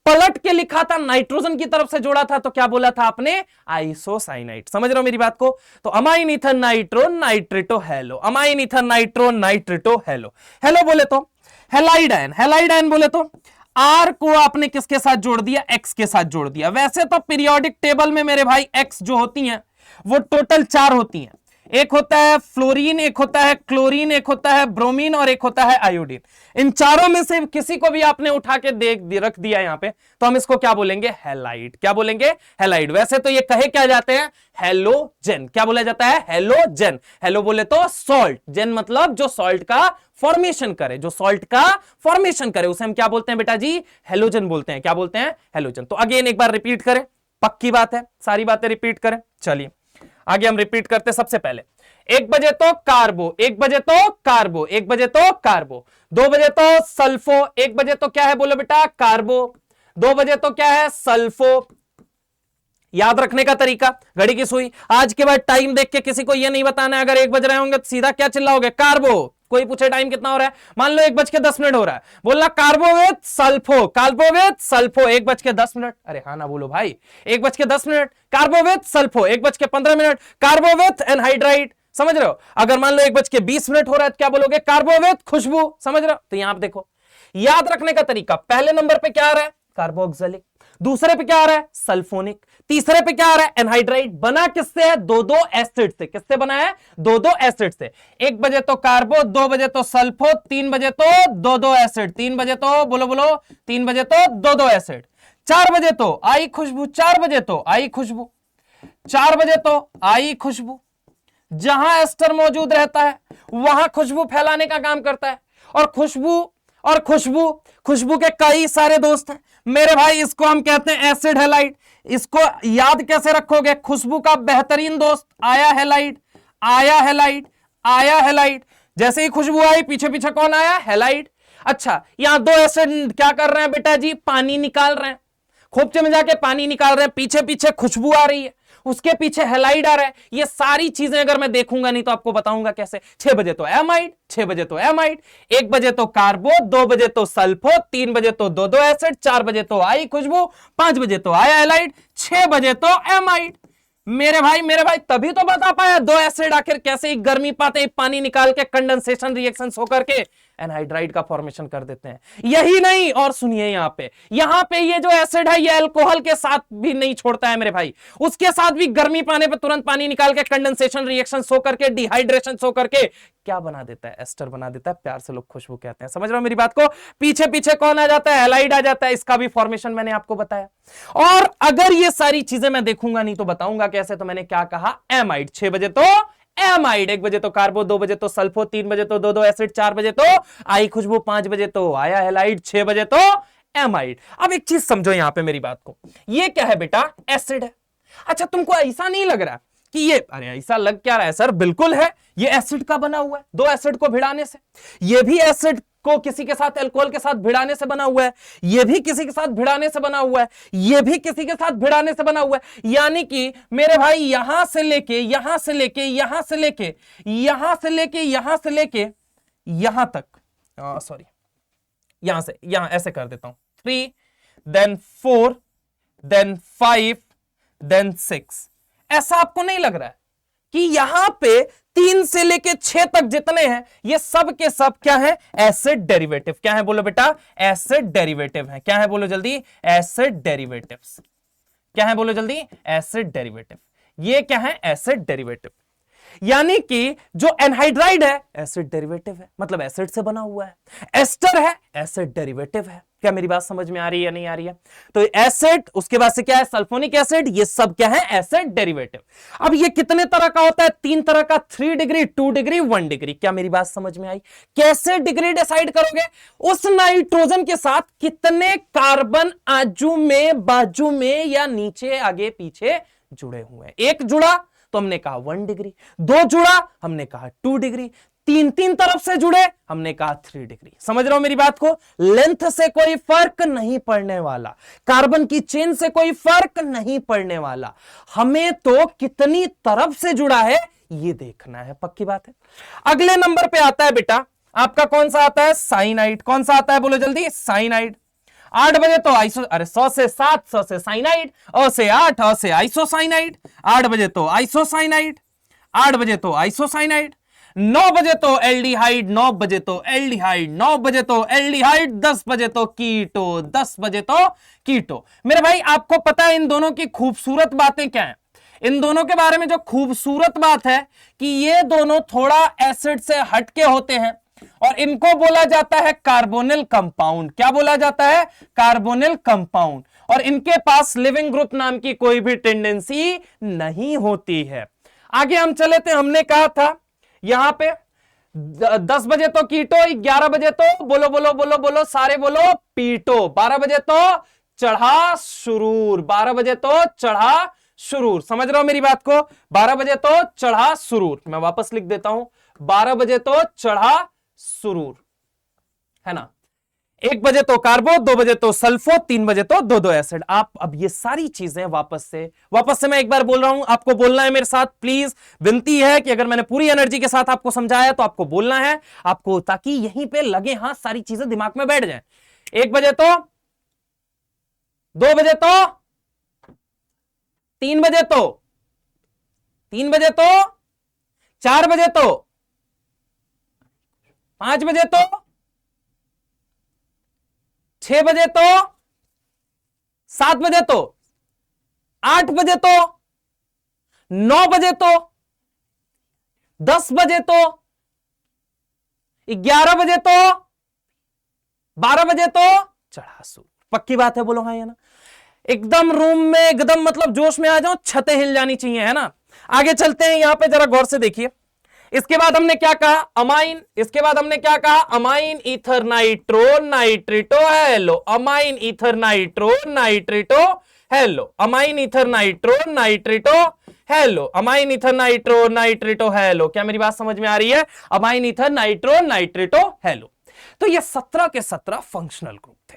पलट के लिखा था नाइट्रोजन की तरफ से जोड़ा था तो क्या बोला था आपने? आइसोसाइनाइड। समझ रहे हो मेरी बात को? तो amine ether nitro nitrato halo, amine ether nitro nitrato halo. Halo बोले तो हेलाइड आयन, हेलाइड आयन बोले तो आर को आपने किसके साथ जोड़ दिया? एक्स के साथ जोड़ दिया। वैसे तो पीरियोडिक टेबल में मेरे भाई एक्स जो होती हैं वो टोटल 4 होती हैं। एक होता है फ्लोरीन, एक होता है क्लोरीन, एक होता है ब्रोमीन और एक होता है आयोडीन। इन चारों में से किसी को भी आपने उठा के रख दिया यहां पे तो हम इसको क्या बोलेंगे? हैलाइड। क्या बोलेंगे? हैलाइड। वैसे तो ये कहे क्या जाते हैं? हेलोजेन। क्या बोला जाता है? हेलोजेन। हेलो बोले तो सॉल्ट, जेन मतलब जो सॉल्ट का फॉर्मेशन करे, जो सॉल्ट का फॉर्मेशन करे उसे हम क्या बोलते हैं बेटा जी? हेलोजन बोलते हैं। क्या बोलते हैं? हेलोजन। तो अगेन एक बार रिपीट करें, पक्की बात है सारी बातें रिपीट करें। चलिए आगे हम रिपीट करते। सबसे पहले 1 बजे तो कार्बो, 1 बजे तो कार्बो, 1 बजे तो कार्बो, 2 बजे तो सल्फो, 1 बजे तो क्या है बोलो बेटा? कार्बो, 2 बजे तो क्या है? सल्फो। याद रखने का तरीका, घड़ी की सुई, आज के बाद टाइम देख के किसी को यह नहीं बताना है, अगर 1 बज रहे होंगे तो सीधा क्या चिल्लाओगे? कार्बो। कोई पूछे टाइम कितना हो रहा है, मान लो 1:10 हो रहा है, बोलना carbo with sulpho, carbo with sulpho 1:10। अरे हाँ ना बोलो भाई, 1:10। Carbo with sulpho 1:15। Carbo with anhydride. समझ रहे हो? अगर मान लो 1:20 हो रहा है तो क्या बोलोगे? कार्बो विथ खुशबू। समझ रहे हो? तो यहां पर देखो, याद रखने का तरीका, पहले नंबर पे क्या आ रहा है? कार्बोक्सिलिक। दूसरे पे क्या आ रहा है? सल्फोनिक। तीसरे पे क्या आ रहा है? एनहाइड्राइड। बना किससे है? 2-2 एसिड से। किससे बना है? 2-2 एसिड से। 1 बजे तो कार्बो, 2 बजे तो सल्फो, 3 बजे तो 2-2 एसिड, 3 बजे तो बोलो बोलो 3 बजे तो 2-2 एसिड, 4 बजे तो आई खुशबू, 4 बजे तो आई खुशबू, 4 बजे तो आई खुशबू। जहां एस्टर मौजूद रहता है वहां खुशबू फैलाने का काम करता है। और खुशबू खुशबू के कई सारे दोस्त हैं मेरे भाई। इसको हम कहते हैं एसिड हैलाइड। इसको याद कैसे रखोगे? खुशबू का बेहतरीन दोस्त आया हैलाइड, आया हैलाइड, आया हैलाइड। जैसे ही खुशबू आई पीछे पीछे कौन आया? हैलाइड। अच्छा, यहां 2 एसिड क्या कर रहे हैं बेटा जी? पानी निकाल रहे हैं, खोपचे में जाके पानी निकाल रहे हैं, पीछे पीछे खुशबू आ रही है, उसके पीछे हैलाइड आ रहा है। ये सारी चीजें अगर मैं देखूंगा नहीं तो आपको बताऊंगा कैसे। 6 बजे तो एमाइड, 6 बजे तो एमाइड, 1 बजे तो कार्बो, 2 बजे तो सल्फो, 3 बजे तो 2-2 एसिड, 4 बजे तो आई खुशबू, 5 बजे तो आया हैलाइड, 6 बजे तो एमाइड। मेरे भाई तभी तो बता पाया 2 एसिड आखिर कैसे ही गर्मी पाते ही पानी निकाल के कंडेंसेशन रिएक्शन होकर के एनहाइड्राइड का फॉर्मेशन कर देते हैं। यही नहीं, और सुनिए यहां पे ये जो एसिड है ये अल्कोहल के साथ भी नहीं छोड़ता है मेरे भाई, उसके साथ भी गर्मी पाने पे तुरंत पानी निकाल के कंडेंसेशन रिएक्शन हो करके डिहाइड्रेशन हो करके क्या बना देता है? एस्टर बना देता है। प्यार से लोग खुशबू कहते हैं। समझ रहे हो मेरी बात को? पीछे पीछे कौन आ जाता है? हैलाइड आ जाता है। इसका भी फॉर्मेशन मैंने आपको बताया। और अगर ये सारी चीजें मैं देखूंगा नहीं तो बताऊंगा कैसे। तो मैंने क्या कहा? एमाइड। 6 बजे तो एमाइड, 1 बजे तो कार्बो, 2 बजे तो सल्फो, 3 बजे तो 2-2 एसिड, 4 बजे तो आई खुशबू, 5 बजे तो आया हैलाइड, 6 बजे तो एमाइड। अब एक चीज समझो यहां पे मेरी बात को, ये क्या है बेटा? एसिड है। अच्छा, तुमको ऐसा नहीं लग रहा कि ये, अरे ऐसा लग क्या रहा है सर? बिल्कुल है, ये एसिड का बना हुआ है। 2 एसिड को भिड़ाने से, ये भी एसिड को किसी के साथ अल्कोहल के साथ भिड़ाने से बना हुआ है, ये भी किसी के साथ भिड़ाने से बना हुआ है, ये भी किसी के साथ भिड़ाने से बना हुआ है। यानी कि मेरे भाई यहां से लेके यहां से लेके यहां से लेके यहां से लेके यहां से लेके यहां तक, सॉरी यहां से यहां ऐसे कर देता हूं, 3 देन 4 देन 5 देन 6, ऐसा आपको नहीं लग रहा है कि यहां पे 3 से लेके 6 तक जितने हैं ये सब के सब क्या है? Acid derivative. क्या है बोलो बेटा? एसिड डेरिवेटिव है। क्या है बोलो जल्दी? Acid derivatives. क्या है बोलो जल्दी? Acid derivative. ये क्या है? Acid derivative. यानी कि जो एनहाइड्राइड है एसिड डेरिवेटिव है, मतलब एसिड से बना हुआ है। एस्टर है एसिड डेरिवेटिव है। क्या मेरी बात समझ में आ रही है या नहीं आ रही है? तो एसिड, उसके बाद से क्या है? सल्फोनिक एसिड, ये सब क्या है? Acid derivative. अब ये कितने तरह का होता है? 3 तरह का, 3 डिग्री, 2 डिग्री, 1 डिग्री। क्या मेरी बात समझ में आई? कैसे डिग्री डिसाइड करोगे? उस नाइट्रोजन के साथ कितने कार्बन आजू में, बाजू में या नीचे, आगे पीछे जुड़े हुए हैं। एक जुड़ा तो हमने कहा 1 डिग्री, 2 जुड़ा हमने कहा 2 डिग्री, 3 तरफ से जुड़े हमने कहा 3 डिग्री। समझ रहे हो मेरी बात को? लेंथ से कोई फर्क नहीं पड़ने वाला, कार्बन की चेन से कोई फर्क नहीं पड़ने वाला, हमें तो कितनी तरफ से जुड़ा है ये देखना है। पक्की बात है। अगले नंबर पे आता है बेटा आपका, कौन सा आता है? साइनाइड। कौन सा आता है बोलो जल्दी? साइनाइड। 8 बजे तो 100 से 7, 100 से साइनाइड, अ से 8, अ से आइसोसाइनाइड। 8 बजे तो आइसोसाइनाइड, 8 बजे तो आइसोसाइनाइड। 9 बजे तो एल्डिहाइड, 9 बजे तो एल्डिहाइड, 9 बजे तो एल्डिहाइड, 10 बजे तो कीटो, 10 बजे तो कीटो। मेरे भाई आपको पता है इन दोनों की खूबसूरत बातें क्या है? इन दोनों के बारे में जो खूबसूरत बात है कि ये दोनों थोड़ा एसिड से हटके होते हैं और इनको बोला जाता है कार्बोनिल कंपाउंड। क्या बोला जाता है? Carbonyl compound. और इनके पास लिविंग ग्रुप नाम की कोई भी टेंडेंसी नहीं होती है। आगे हम चले थे, हमने कहा था यहां पे 10 बजे तो कीटो, 11 बजे तो बोलो बोलो बोलो बोलो सारे बोलो पीटो, 12 बजे तो चढ़ा सुरूर, 12 बजे तो चढ़ा सुरूर। समझ रहे हो मेरी बात को? 12 बजे तो चढ़ा सुरूर। मैं वापस लिख देता हूं, 12 बजे तो चढ़ा सुरूर, है ना। 1 बजे तो कार्बो, 2 बजे तो सल्फो, 3 बजे तो दो एसिड। आप अब ये सारी चीजें वापस से मैं एक बार बोल रहा हूं, आपको बोलना है मेरे साथ। प्लीज विनती है कि अगर मैंने पूरी एनर्जी के साथ आपको समझाया तो आपको बोलना है आपको, ताकि यहीं पे लगे हाथ सारी चीजें दिमाग में बैठ जाएं। 1 बजे तो, 2 बजे तो, 3 बजे तो, 3 बजे तो, 4 बजे तो, 5 बजे तो, 6 बजे तो, 7 बजे तो, 8 बजे तो, 9 बजे तो, 10 बजे तो, 11 बजे तो, 12 बजे तो चढ़ासू। पक्की बात है? बोलो हाँ या ना। एकदम रूम में एकदम मतलब जोश में आ जाओ, छतें हिल जानी चाहिए, है ना। आगे चलते हैं, यहां पे जरा गौर से देखिए। इसके बाद हमने क्या कहा? अमाइन। इसके बाद हमने क्या कहा? Amine ether nitro nitrito halo, amine ether nitro nitrito halo, amine ether nitro nitrito halo, amine ether nitro nitrito halo. क्या मेरी बात समझ में आ रही है? Amine ether nitro nitrito halo. तो ये 17 के 17 फंक्शनल ग्रुप थे।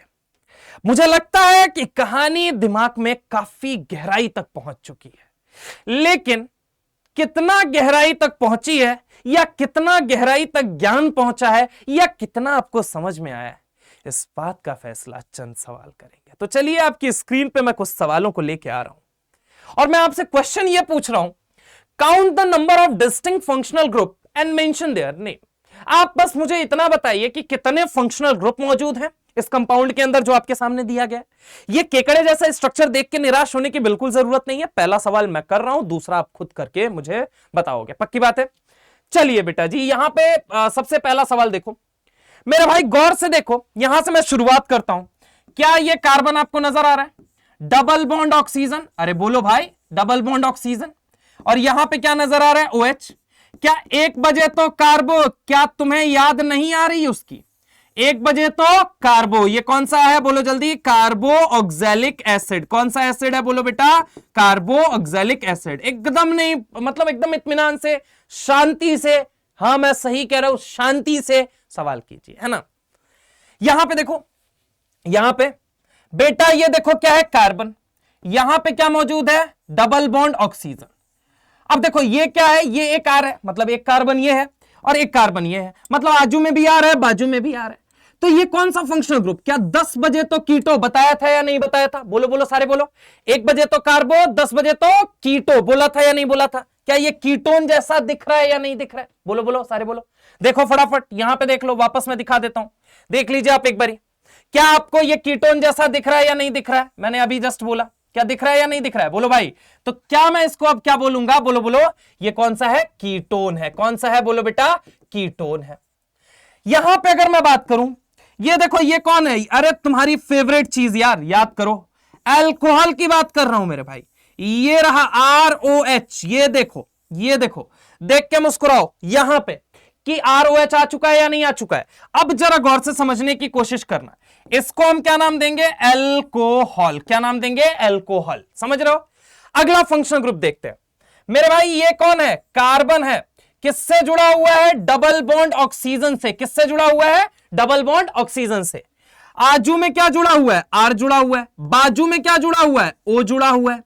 मुझे लगता है कि कहानी दिमाग में काफी गहराई तक पहुंच चुकी है, लेकिन कितना गहराई तक पहुंची है, या कितना गहराई तक ज्ञान पहुंचा है, या कितना आपको समझ में आया है, इस बात का फैसला चंद सवाल करेंगे। तो चलिए आपकी स्क्रीन पे मैं कुछ सवालों को लेके आ रहा हूं और मैं आपसे क्वेश्चन ये पूछ रहा हूं, count the number of distinct functional group and mention their name. आप बस मुझे इतना बताइए कि कितने फंक्शनल ग्रुप मौजूद हैं इस कंपाउंड के अंदर जो आपके सामने दिया गया है। ये केकड़े जैसा स्ट्रक्चर देख के निराश होने की बिल्कुल जरूरत नहीं है। पहला सवाल मैं कर रहा हूं, दूसरा आप खुद करके मुझे बताओगे। पक्की बात है? चलिए बेटा जी, यहां पे सबसे पहला सवाल देखो मेरे भाई, गौर से देखो। यहां से मैं शुरुआत करता हूं। क्या ये कार्बन आपको नजर आ रहा है? डबल बॉन्ड ऑक्सीजन, अरे बोलो भाई, डबल बॉन्ड ऑक्सीजन। और यहां पे क्या नजर आ रहा है? OH। क्या 1 बजे तो कार्बो, क्या तुम्हें याद नहीं आ रही उसकी? 1 बजे तो कार्बो, ये कौन सा है बोलो जल्दी? कार्बो ऑक्सैलिक एसिड। कौन सा एसिड है बोलो बेटा? कार्बो ऑक्सैलिक एसिड। एकदम नहीं, मतलब एकदम इत्मीनान से, शांति से, हां मैं सही कह रहा हूं, शांति से सवाल कीजिए, है ना। यहां पे देखो, यहां पे बेटा ये देखो क्या है? कार्बन। यहां पे क्या मौजूद है? Double bond oxygen. अब देखो ये क्या है? ये एक आर है, मतलब एक कार्बन ये है और एक कार्बन ये है, मतलब आजू में भी आ रहा है, बाजू में भी आ रहा है। तो ये कौन सा फंक्शनल ग्रुप? क्या 10 बजे तो कीटो बताया था या नहीं बताया था? बोलो बोलो सारे बोलो। 1 बजे तो कार्बो, 10 बजे तो कीटो, बोला था या नहीं बोला था? क्या ये कीटोन जैसा दिख रहा है या नहीं दिख रहा है? बोलो बोलो सारे बोलो। देखो फटाफट यहां पे देख लो, वापस मैं दिखा देता हूं, देख लीजिए आप एक बारी। क्या आपको ये कीटोन जैसा दिख रहा है या नहीं दिख रहा है? मैंने अभी जस्ट बोला, क्या दिख रहा है या नहीं दिख रहा है? बोलो भाई। तो क्या मैं इसको अब क्या बोलूंगा? बोलो बोलो, ये कौन सा है? कीटोन है। कौन सा है? बोलो बेटा, कीटोन है। यहां पे अगर मैं बात करूं, ये देखो ये कौन है? अरे तुम्हारी फेवरेट चीज यार, याद करो, अल्कोहल की बात कर रहा हूं मेरे भाई। ये रहा ROH, ये देखो, ये देखो, देख के मुस्कुराओ यहां पे कि ROH आ चुका है या नहीं आ चुका है। अब जरा गौर से समझने की कोशिश करना। इसको हम क्या नाम देंगे? अल्कोहल। क्या नाम देंगे? अल्कोहल। समझ रहे हो? अगला फंक्शनल ग्रुप देखते हैं मेरे भाई। ये कौन है? कार्बन है। किससे जुड़ा हुआ है? डबल बॉन्ड ऑक्सीजन से। किससे जुड़ा हुआ है? डबल बॉन्ड ऑक्सीजन से। आजू में क्या जुड़ा हुआ है? R जुड़ा हुआ है। बाजू में क्या जुड़ा हुआ है? O जुड़ा हुआ है।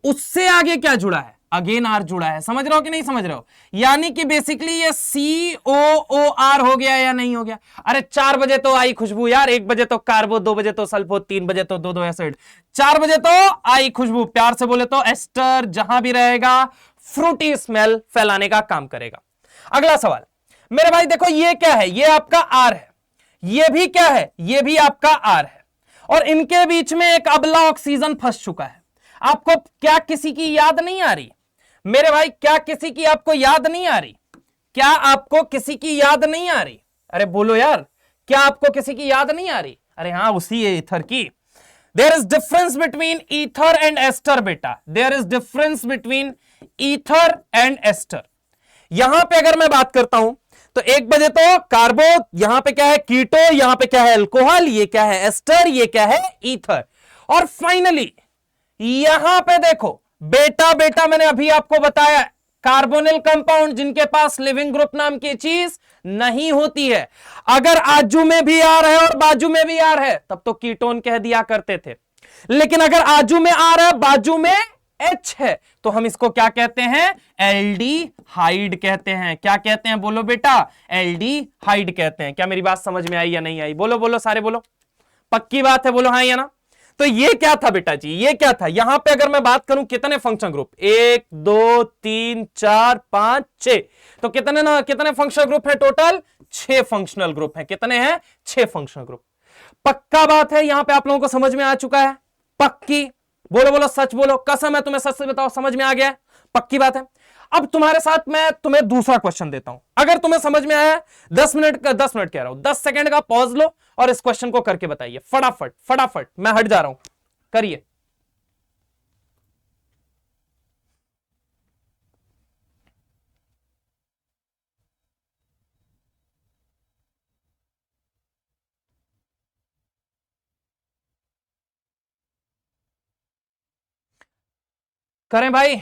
उससे आगे क्या जुड़ा है? अगेन R जुड़ा है। समझ रहे हो कि नहीं समझ रहे हो? यानी कि बेसिकली ये COOR हो गया या नहीं हो गया? अरे 4 बजे तो आई खुशबू यार, 1 बजे तो कार्बो, 2 बजे तो सल्फो, 3 बजे तो 2 एसिड, 4 बजे तो आई खुशबू, प्यार से बोले तो एस्टर, जहां भी रहेगा फ्रूटी स्मेल फैलाने का काम करेगा। अगला सवाल मेरे भाई देखो, ये क्या है? ये आपका R है। ये भी क्या है? ये भी आपका R है। और इनके बीच में एक अबला ऑक्सीजन फंस चुका है। आपको क्या किसी की याद नहीं आ रही मेरे भाई? क्या किसी की आपको याद नहीं आ रही? क्या आपको किसी की याद नहीं आ रही? अरे बोलो यार, क्या आपको किसी की याद नहीं आ रही? अरे हां, उसी है ईथर की। There is difference between ether and ester बेटा। There is difference between ether and ester. यहां पे अगर मैं बात करता हूं तो 1 बजे तो कार्बो, यहां पे क्या है? कीटो, यहां पे क्या है? अल्कोहल, ये क्या है? एस्टर, ये क्या है? ईथर। और फाइनली यहां पे देखो बेटा, बेटा मैंने अभी आपको बताया, कार्बोनिल कंपाउंड जिनके पास लिविंग ग्रुप नाम की चीज नहीं होती है। अगर आजू में भी R है और बाजू में भी R है तब तो कीटोन कह दिया करते थे, लेकिन अगर आजू में R है, बाजू में H है, तो हम इसको क्या कहते हैं? एल्डिहाइड कहते हैं। क्या कहते हैं? बोलो बेटा, एल्डिहाइड कहते हैं। क्या मेरी बात समझ में आई या नहीं आई? बोलो बोलो सारे बोलो। पक्की बात है? बोलो हाँ या ना। तो ये क्या था बेटा जी? ये क्या था? यहां पे अगर मैं बात करूं कितने फंक्शनल ग्रुप? 1 2 3 4 5 6, तो कितने फंक्शनल ग्रुप है टोटल? 6 फंक्शनल ग्रुप है। कितने हैं? 6 फंक्शनल ग्रुप। पक्का बात है? यहां पे आप लोगों को समझ में आ चुका है? पक्की? बोलो बोलो, सच बोलो, कसम है तुम्हें, सच से बताओ, समझ में आ गया है? पक्की बात है? अब तुम्हारे साथ मैं तुम्हें दूसरा क्वेश्चन देता हूं। अगर तुम्हें समझ में आया, 10 मिनट कह रहा हूं, 10 सेकंड का पॉज लो और इस क्वेश्चन को करके बताइए फटाफट फटाफट। मैं हट जा रहा हूं, करिए। करें भाई?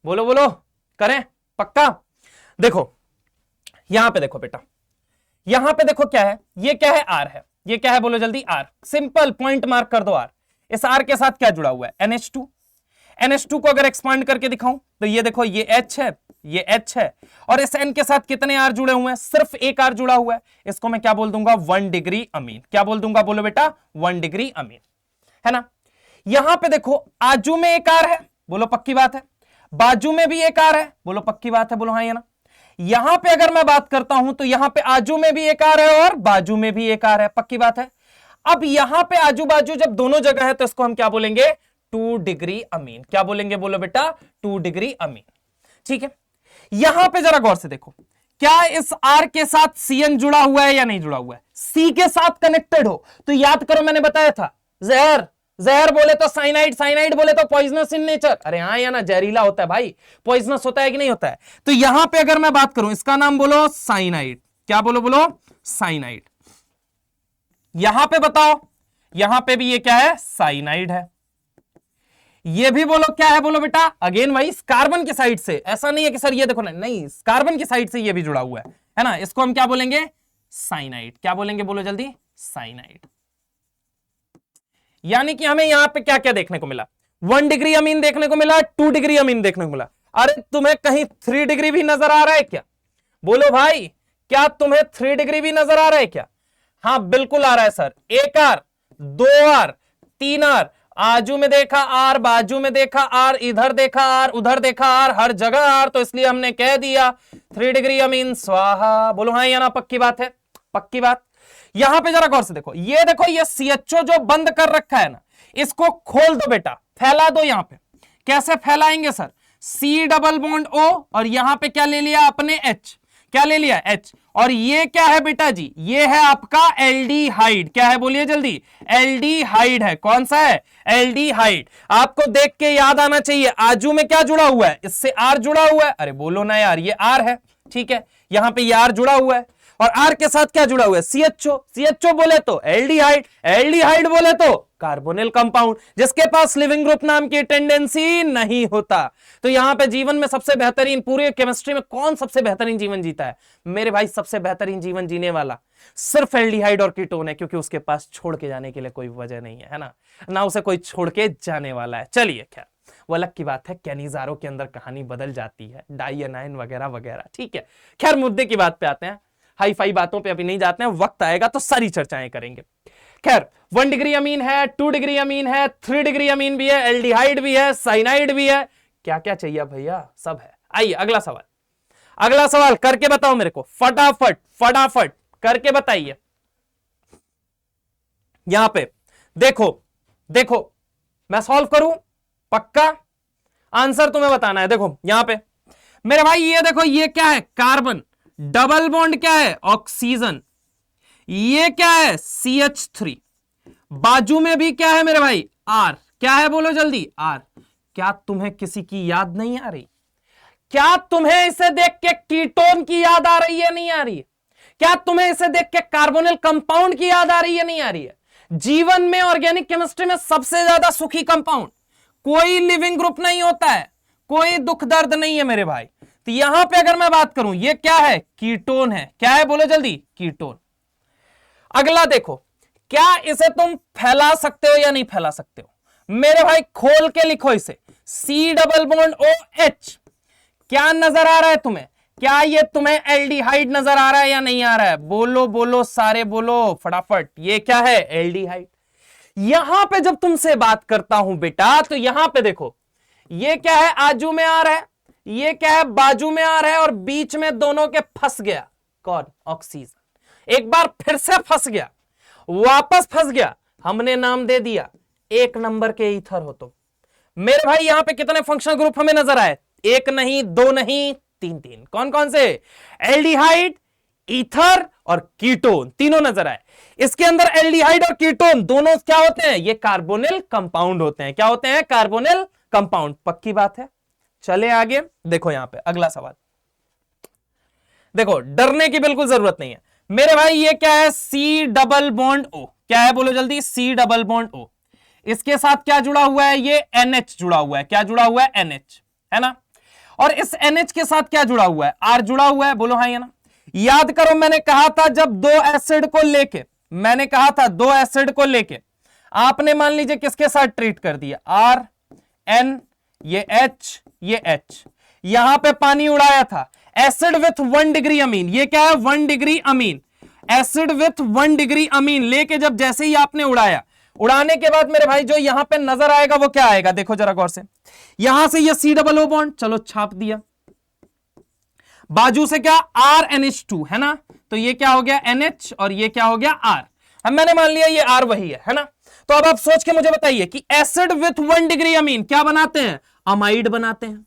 बोलो बोलो, करें? पक्का? देखो यहां पे देखो बेटा, यहां पे देखो क्या है? ये क्या है? R है। ये क्या है? बोलो जल्दी। R। सिंपल पॉइंट मार्क कर दो R। इस R के साथ क्या जुड़ा हुआ है? NH2। NH2 को अगर एक्सपांड करके दिखाऊं तो ये देखो, ये H है, ये H है, और इस N के साथ कितने R जुड़े हुए हैं? सिर्फ एक R जुड़ा हुआ है। इसको मैं क्या बोल दूंगा? 1 डिग्री अमीन। क्या बोल दूंगा? बोलो बेटा, 1 डिग्री अमीन, है ना। यहां पे देखो, आजू में एक R है, बोलो पक्की बात है। बाजू में भी एक R है, बोलो पक्की बात है। बोलो हाँ या ना। यहां पे अगर मैं बात करता हूं तो यहां पे आजू में भी एक R है और बाजू में भी एक R है, पक्की बात है। अब यहां पे आजू बाजू जब दोनों जगह है तो इसको हम क्या बोलेंगे? 2 डिग्री अमीन। क्या बोलेंगे? बोलो बेटा, 2 डिग्री अमीन। ठीक है, यहां पे जरा गौर से देखो, क्या इस R के साथ CN जुड़ा हुआ है या नहीं जुड़ा हुआ है? C के साथ कनेक्टेड हो तो याद करो, मैंने बताया था, जहर, जहर बोले तो साइनाइड, साइनाइड बोले तो पॉइजनस इन नेचर। अरे हाँ या ना, जहरीला होता है भाई, पॉइजनस होता है कि नहीं होता है? तो यहां पे अगर मैं बात करूं, इसका नाम बोलो साइनाइड। क्या बोलो? बोलो साइनाइड। यहां पे बताओ, यहां पे भी ये क्या है? साइनाइड है। ये भी बोलो क्या है? बोलो बेटा, अगेन भाई कार्बन की साइड से। ऐसा नहीं है कि सर ये देखो ना, नहीं, कार्बन की साइड से ये भी जुड़ा हुआ है ना। इसको हम क्या बोलेंगे? साइनाइड। क्या बोलेंगे? बोलो जल्दी, साइनाइड। यानी कि हमें यहां पे क्या क्या देखने को मिला? 1 डिग्री अमीन देखने को मिला, 2 डिग्री अमीन देखने को मिला। अरे तुम्हें कहीं 3 डिग्री भी नजर आ रहा है क्या? बोलो भाई, क्या तुम्हें 3 डिग्री भी नजर आ रहा है क्या? हाँ बिल्कुल आ रहा है सर, एक आर, दो आर, तीन आर, आजू में देखा आर, बाजू में देखा आर, इधर देखा आर, उधर देखा आर, हर जगह आर, तो इसलिए हमने कह दिया 3 डिग्री अमीन स्वाहा। बोलो हाँ या ना, पक्की बात है? पक्की बात। यहां पे जरा गौर से देखो, ये देखो ये CHO जो बंद कर रखा है ना, इसको खोल दो बेटा, फैला दो। यहां पे कैसे फैलाएंगे sir? C double bond O, और यहां पे क्या ले लिया आपने? H। क्या ले लिया? H। और ये क्या है बेटा जी? ये है आपका एल्डिहाइड। क्या है बोलिए जल्दी? एल्डिहाइड है। कौन सा है? एल्डिहाइड। आपको देख के याद आना चाहिए, आजू में क्या जुड़ा हुआ है? इससे R जुड़ा हुआ है। अरे बोलो ना यार, ये R है, ठीक है, यहां पे ये R जुड़ा हुआ है, और R के साथ क्या जुड़ा हुआ है? CHO। CHO बोले तो एल्डिहाइड, एल्डिहाइड बोले तो कार्बोनिल कंपाउंड, जिसके पास लिविंग ग्रुप नाम की टेंडेंसी नहीं होता। तो यहां पे जीवन में सबसे बेहतरीन, पूरे केमिस्ट्री में कौन सबसे बेहतरीन जीवन जीता है मेरे भाई? सबसे बेहतरीन जीवन जीने वाला सिर्फ एल्डिहाइड और कीटोन है, क्योंकि उसके पास छोड़ के जाने के लिए कोई वजह नहीं है ना, ना उसे कोई छोड़ के जाने वाला है। चलिए खैर, वो अलग की बात है, कैनिजारो के अंदर कहानी बदल जाती है, डाइएनाइन वगैरह वगैरह, ठीक है। खैर मुद्दे की बात पे आते हैं, हाई फाई बातों पे अभी नहीं जाते हैं, वक्त आएगा तो सारी चर्चाएं करेंगे। खैर 1 डिग्री अमीन है, 2 डिग्री अमीन है, 3 डिग्री अमीन भी है, एल्डिहाइड भी है, साइनाइड भी है, क्या क्या चाहिए भैया? सब है। आइए अगला सवाल, अगला सवाल करके बताओ मेरे को, फटाफट फटाफट करके बताइए। यहां पे देखो, देखो मैं सॉल्व करूं, पक्का आंसर तुम्हें बताना है। देखो यहां पे मेरे भाई, ये देखो ये क्या है? कार्बन, डबल बॉन्ड क्या है? ऑक्सीजन, ये क्या है? CH3, बाजू में भी क्या है मेरे भाई? R। क्या है बोलो जल्दी? R। क्या तुम्हें किसी की याद नहीं आ रही? क्या तुम्हें इसे देख के कीटोन की याद आ रही है? नहीं आ रही है? क्या तुम्हें इसे देख के कार्बोनिल कंपाउंड की याद आ रही है? नहीं आ रही है? जीवन में, ऑर्गेनिक केमिस्ट्री में सबसे ज्यादा सुखी कंपाउंड, कोई लिविंग ग्रुप नहीं होता है, कोई दुख दर्द नहीं है मेरे भाई। तो यहां पे अगर मैं बात करूं, ये क्या है? कीटोन है। क्या है बोलो जल्दी? कीटोन। अगला देखो, क्या इसे तुम फैला सकते हो या नहीं फैला सकते हो? मेरे भाई खोल के लिखो इसे, C डबल बॉन्ड OH। क्या नजर आ रहा है तुम्हें? क्या ये तुम्हें एल्डिहाइड नजर आ रहा है या नहीं आ रहा है? बोलो बोलो सारे बोलो फटाफट, ये क्या है? एल्डिहाइड। यहां पे जब तुमसे बात करता हूं बेटा, तो यहां पे देखो, ये क्या है? आजू में आ रहा है, ये क्या है? बाजू में आ रहा है, और बीच में दोनों के फंस गया। कौन? ऑक्सीजन। एक बार फिर से फंस गया, वापस फंस गया, हमने नाम दे दिया 1 नंबर के ईथर हो तुम। मेरे भाई यहां पे कितने फंक्शनल ग्रुप हमें नजर आए? 1 नहीं, 2 नहीं, 3। कौन कौन से? एल्डिहाइड, ईथर और कीटोन, तीनों नजर आए। इसके अंदर एल्डिहाइड और कीटोन दोनों क्या होते हैं? ये कार्बोनिल कंपाउंड होते हैं। क्या होते हैं? Carbonyl compound. पक्की बात है। चले आगे, देखो यहां पे अगला सवाल, देखो डरने की बिल्कुल जरूरत नहीं है मेरे भाई। ये क्या है? C double bond O। क्या है बोलो जल्दी? C double bond O। इसके साथ क्या जुड़ा हुआ है? ये NH जुड़ा हुआ है। क्या जुड़ा हुआ है? NH, है ना। और इस NH के साथ क्या जुड़ा हुआ है? R जुड़ा हुआ है। बोलो हाँ या ना। याद करो, मैंने कहा था जब दो एसिड को लेके, मैंने कहा था दो एसिड को लेके आपने मान लीजिए किसके साथ ट्रीट कर दिया? R N, ये H, ये H, यहां पे पानी उड़ाया था। एसिड विथ 1 डिग्री अमीन, ये क्या है? 1 degree amine, acid with 1 degree amine लेके जब जैसे ही आपने उड़ाया, उड़ाने के बाद मेरे भाई जो यहां पे नजर आएगा वो क्या आएगा? देखो जरा गौर से, यहां से ये C डबल O बॉन्ड, चलो छाप दिया, बाजू से क्या? RNH2, है ना। तो ये क्या हो गया? NH, और ये क्या हो गया? R। अब मैंने मान लिया ये R वही है ना। तो अब आप सोच के मुझे बताइए कि एसिड विथ 1 डिग्री अमीन क्या बनाते हैं? अमाइड बनाते हैं।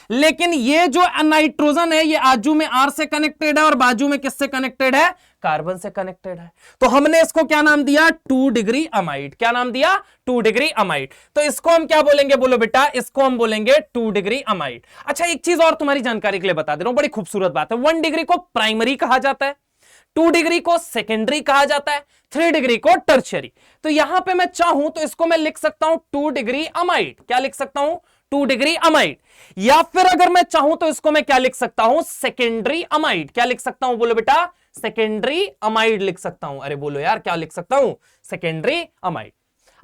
लेकिन ये जो नाइट्रोजन है, ये आजू में R से कनेक्टेड है और बाजू में किससे कनेक्टेड है? कार्बन से कनेक्टेड है। तो हमने इसको क्या नाम दिया? 2 डिग्री अमाइड। क्या नाम दिया? 2 डिग्री अमाइड। तो इसको हम क्या बोलेंगे? बोलो बेटा, इसको हम बोलेंगे 2 डिग्री अमाइड। अच्छा, एक चीज और तुम्हारी जानकारी के लिए बता दे रहा हूं, बड़ी खूबसूरत बात है। 1 डिग्री को प्राइमरी कहा जाता है, 2 डिग्री को सेकेंडरी कहा जाता है, 3 डिग्री को टर्शियरी। तो यहां पे मैं चाहूं तो इसको मैं लिख सकता हूं 2 डिग्री अमाइड। क्या लिख सकता हूं? 2 डिग्री अमाइड। या फिर अगर मैं चाहूं तो इसको मैं क्या लिख सकता हूं? Secondary amide. क्या लिख सकता हूं? बोलो बेटा, सेकेंडरी अमाइड लिख सकता हूं। अरे बोलो यार, क्या लिख सकता हूं? Secondary amide.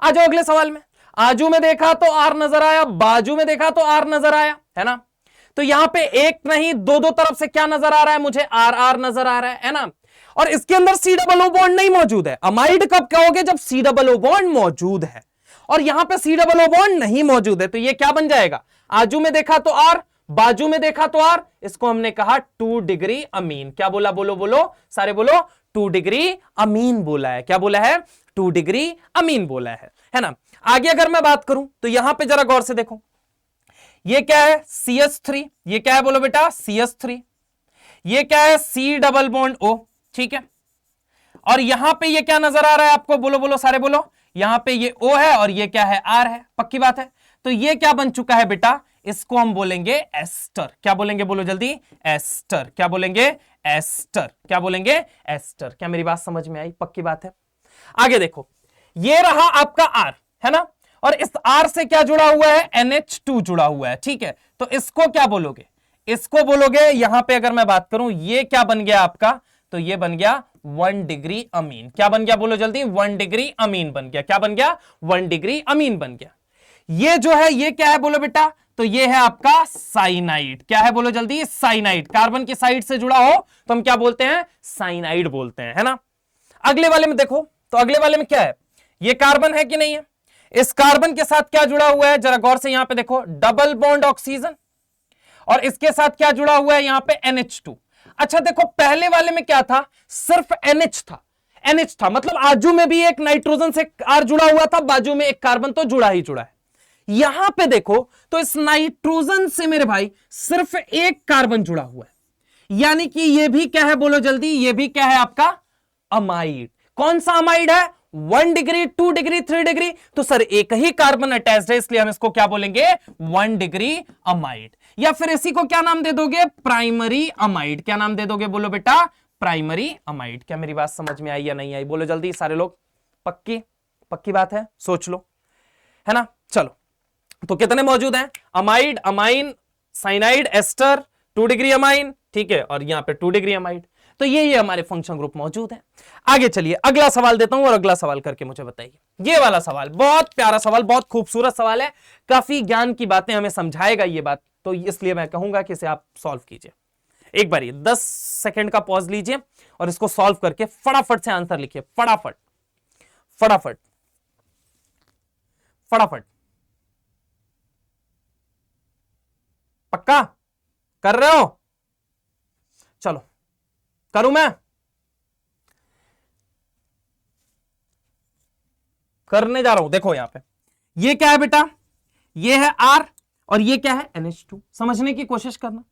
आ जाओ अगले सवाल में। आजू में देखा तो R नजर आया, बाजू में देखा तो R नजर आया, है ना। तो यहां पे एक नहीं दो तरफ से क्या नजर आ रहा है मुझे? RR नजर आ रहा है ना। और इसके अंदर सी डबल ओ बॉन्ड नहीं मौजूद है। अमाइड कब कहोगे? जब सी डबल ओ बॉन्ड मौजूद है, और यहां पे सी डबल ओ बॉन्ड नहीं मौजूद है, तो ये क्या बन जाएगा? आजू में देखा तो आर, बाजू में देखा तो आर, इसको हमने कहा 2 डिग्री अमीन। क्या बोला? बोलो बोलो सारे बोलो, 2 डिग्री अमीन बोला है। क्या बोला है? 2 डिग्री अमीन बोला है ना। आगे अगर मैं बात करूं तो यहां पे जरा गौर से देखो, ये क्या है? CH3। ये क्या है बोलो बेटा? CH3। ये क्या है? C double bond O। ठीक है, और यहां पे ये क्या नजर आ रहा है आपको? बोलो बोलो सारे बोलो, यहां पे ये O है और ये क्या है? R है। पक्की बात है। तो ये क्या बन चुका है बेटा? इसको हम बोलेंगे एस्टर। क्या बोलेंगे? बोलो जल्दी, एस्टर। क्या बोलेंगे? एस्टर। क्या बोलेंगे? एस्टर। क्या मेरी बात समझ में आई? पक्की बात है। आगे देखो, ये रहा आपका R, है ना, और इस R से क्या जुड़ा हुआ है? NH2 जुड़ा हुआ है। ठीक है, तो इसको क्या बोलोगे? इसको बोलोगे, यहां पे अगर मैं बात करूं, ये क्या बन गया आपका? तो ये बन गया 1 डिग्री अमीन। क्या बन गया? बोलो जल्दी, 1 डिग्री अमीन बन गया। क्या बन गया? 1 डिग्री अमीन बन गया। ये जो है ये क्या है बोलो बेटा? तो ये है आपका साइनाइड। क्या है बोलो जल्दी? साइनाइड। कार्बन की साइड से जुड़ा हो तो हम क्या बोलते हैं? साइनाइड बोलते हैं, है ना। अगले वाले में देखो, तो अगले वाले में क्या है? ये कार्बन है कि नहीं है? इस कार्बन के साथ क्या जुड़ा हुआ है? जरा गौर से यहां पे देखो, डबल बॉन्ड ऑक्सीजन, और इसके साथ क्या जुड़ा हुआ है? यहां पे NH2। अच्छा देखो, पहले वाले में क्या था? सिर्फ NH था। NH था, मतलब आजू में भी एक नाइट्रोजन से R जुड़ा हुआ था, बाजू में एक कार्बन तो जुड़ा ही जुड़ा है। यहां पे देखो तो इस नाइट्रोजन से मेरे भाई सिर्फ एक कार्बन जुड़ा हुआ है, यानी कि ये भी क्या है बोलो जल्दी? ये भी क्या है आपका? अमाइड। कौन सा अमाइड है? 1 डिग्री, 2 डिग्री, 3 डिग्री। तो सर एक ही कार्बन अटैच्ड है, इसलिए हम इसको क्या बोलेंगे? 1 डिग्री अमाइड। या फिर इसी को क्या नाम दे दोगे? Primary amide. क्या नाम दे दोगे बोलो बेटा? Primary amide. क्या मेरी बात समझ में आई या नहीं आई? बोलो जल्दी सारे लोग। पक्की पक्की बात है, सोच लो, है ना। चलो, तो कितने मौजूद हैं? Amide, amine, cyanide, ester, 2 degree amine, ठीक है, और यहां पे 2 डिग्री अमाइड। तो ये हमारे फंक्शन ग्रुप मौजूद है। आगे चलिए, अगला सवाल देता हूं और अगला सवाल करके मुझे बताइए। ये वाला सवाल बहुत प्यारा सवाल, बहुत खूबसूरत सवाल है, काफी ज्ञान की बातें हमें समझाएगा ये बात, तो इसलिए मैं कहूंगा कि इसे आप सॉल्व कीजिए। एक बार 10 सेकंड का पॉज लीजिए और इसको सॉल्व करके फटाफट से आंसर लिखिए। फटाफट फटाफट फटाफट। पक्का कर रहे हो? चलो करूं मैं? करने जा रहा हूं। देखो यहां पे ये क्या है बेटा? ये है R और ये क्या है? NH2। समझने की कोशिश करना।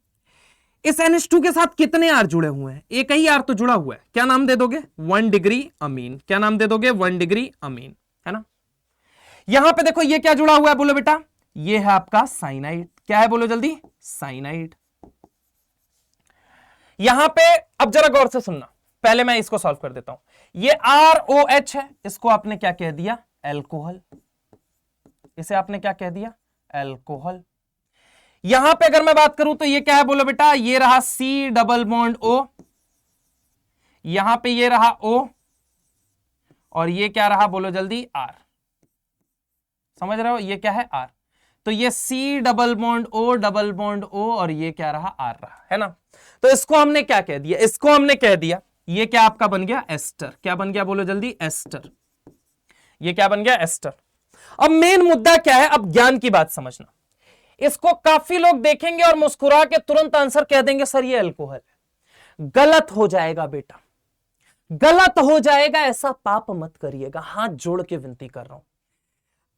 इस NH2 के साथ कितने R जुड़े हुए हैं? एक ही R तो जुड़ा हुआ है। क्या नाम दे दोगे? 1 डिग्री अमीन। क्या नाम दे दोगे? 1 डिग्री अमीन, है ना। यहां पे देखो ये क्या जुड़ा हुआ है बोलो बेटा? ये है आपका साइनाइड। क्या है बोलो जल्दी? साइनाइड। यहां पे अब जरा गौर से सुनना, पहले मैं इसको सॉल्व कर देता हूं। ये ROH है, इसको आपने क्या कह दिया? एल्कोहल। इसे आपने क्या कह दिया? एल्कोहल। यहां पे अगर मैं बात करूं तो ये क्या है बोलो बेटा? ये रहा C डबल बॉन्ड O, यहां पे ये रहा O, और ये क्या रहा बोलो जल्दी? R। समझ रहे हो? ये क्या है? R। तो ये C double bond O, double bond O, और ये क्या रहा? R रहा, है ना। तो इसको हमने क्या कह दिया? इसको हमने कह दिया, ये क्या आपका बन गया? एस्टर। क्या बन गया बोलो जल्दी? एस्टर। ये क्या बन गया? एस्टर। अब मेन मुद्दा क्या है? अब ज्ञान की बात समझना। इसको काफी लोग देखेंगे और मुस्कुरा के तुरंत आंसर कह देंगे, सर ये अल्कोहल है। गलत हो जाएगा बेटा, गलत हो जाएगा। ऐसा पाप मत करिएगा, हाथ जोड़ के विनती कर रहा हूं।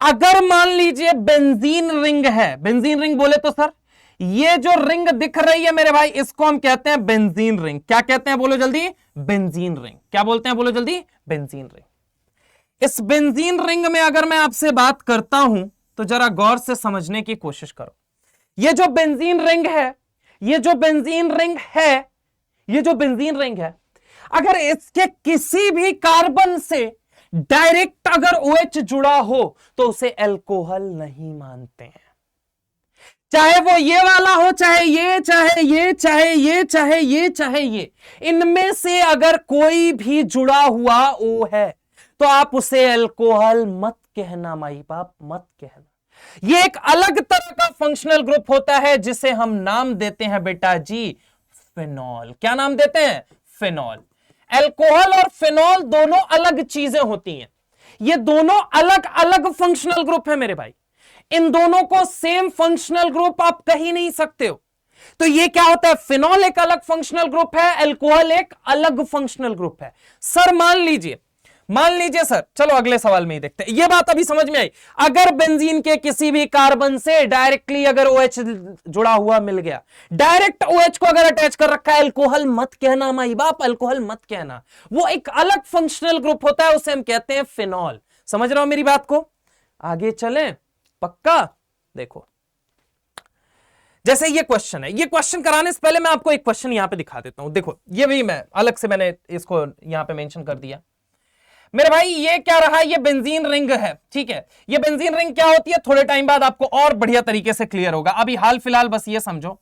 अगर मान लीजिए बेंजीन रिंग है, बेंजीन रिंग बोले तो सर ये जो रिंग दिख रही है मेरे भाई, इसको हम कहते हैं बेंजीन रिंग। क्या कहते हैं बोलो जल्दी? Benzene ring. क्या बोलते हैं बोलो जल्दी? Benzene ring. इस बेंजीन रिंग में अगर मैं आपसे बात करता हूं तो जरा गौर से समझने की कोशिश करो। ये जो बेंजीन रिंग है, ये जो बेंजीन रिंग है, ये जो बेंजीन रिंग है, अगर इसके किसी भी कार्बन से डायरेक्ट अगर OH जुड़ा हो तो उसे एल्कोहल नहीं मानते हैं। चाहे वो ये वाला हो, चाहे ये, चाहे ये, चाहे ये, चाहे ये, चाहे ये, इनमें से अगर कोई भी जुड़ा हुआ O है तो आप उसे एल्कोहल मत कहना माई बाप, मत कहना। ये एक अलग तरह का फंक्शनल ग्रुप होता है जिसे हम नाम देते हैं बेटा जी फिनॉल। क्या नाम देते हैं? फिनॉल। अल्कोहल और फिनॉल दोनों अलग चीजें होती हैं, ये दोनों अलग अलग फंक्शनल ग्रुप है मेरे भाई, इन दोनों को सेम फंक्शनल ग्रुप आप कह नहीं सकते हो। तो ये क्या होता है, फिनॉल एक अलग फंक्शनल ग्रुप है, अल्कोहल एक अलग फंक्शनल ग्रुप है। सर मान लीजिए सर, चलो अगले सवाल में ही देखते हैं, ये बात अभी समझ में आई। अगर बेंजीन के किसी भी कार्बन से डायरेक्टली अगर OH जुड़ा हुआ मिल गया, डायरेक्ट OH को अगर अटैच कर रखा है, अल्कोहल मत कहना माई बाप, अल्कोहल मत कहना, वो एक अलग फंक्शनल ग्रुप होता है, उसे हम कहते हैं फिनॉल। समझ रहे हो मेरी बात को? आगे चलें पक्का। देखो जैसे ये क्वेश्चन है, ये क्वेश्चन कराने से पहले मैं आपको एक क्वेश्चन यहां पे दिखा देता हूं। देखो ये भी मैं अलग से मैंने इसको यहां पे मेंशन कर दिया मेरे भाई। ये क्या रहा, ये बेंजीन रिंग है, ठीक है। ये बेंजीन रिंग क्या होती है, थोड़े टाइम बाद आपको और बढ़िया तरीके से क्लियर होगा। अभी हाल फिलहाल बस ये समझो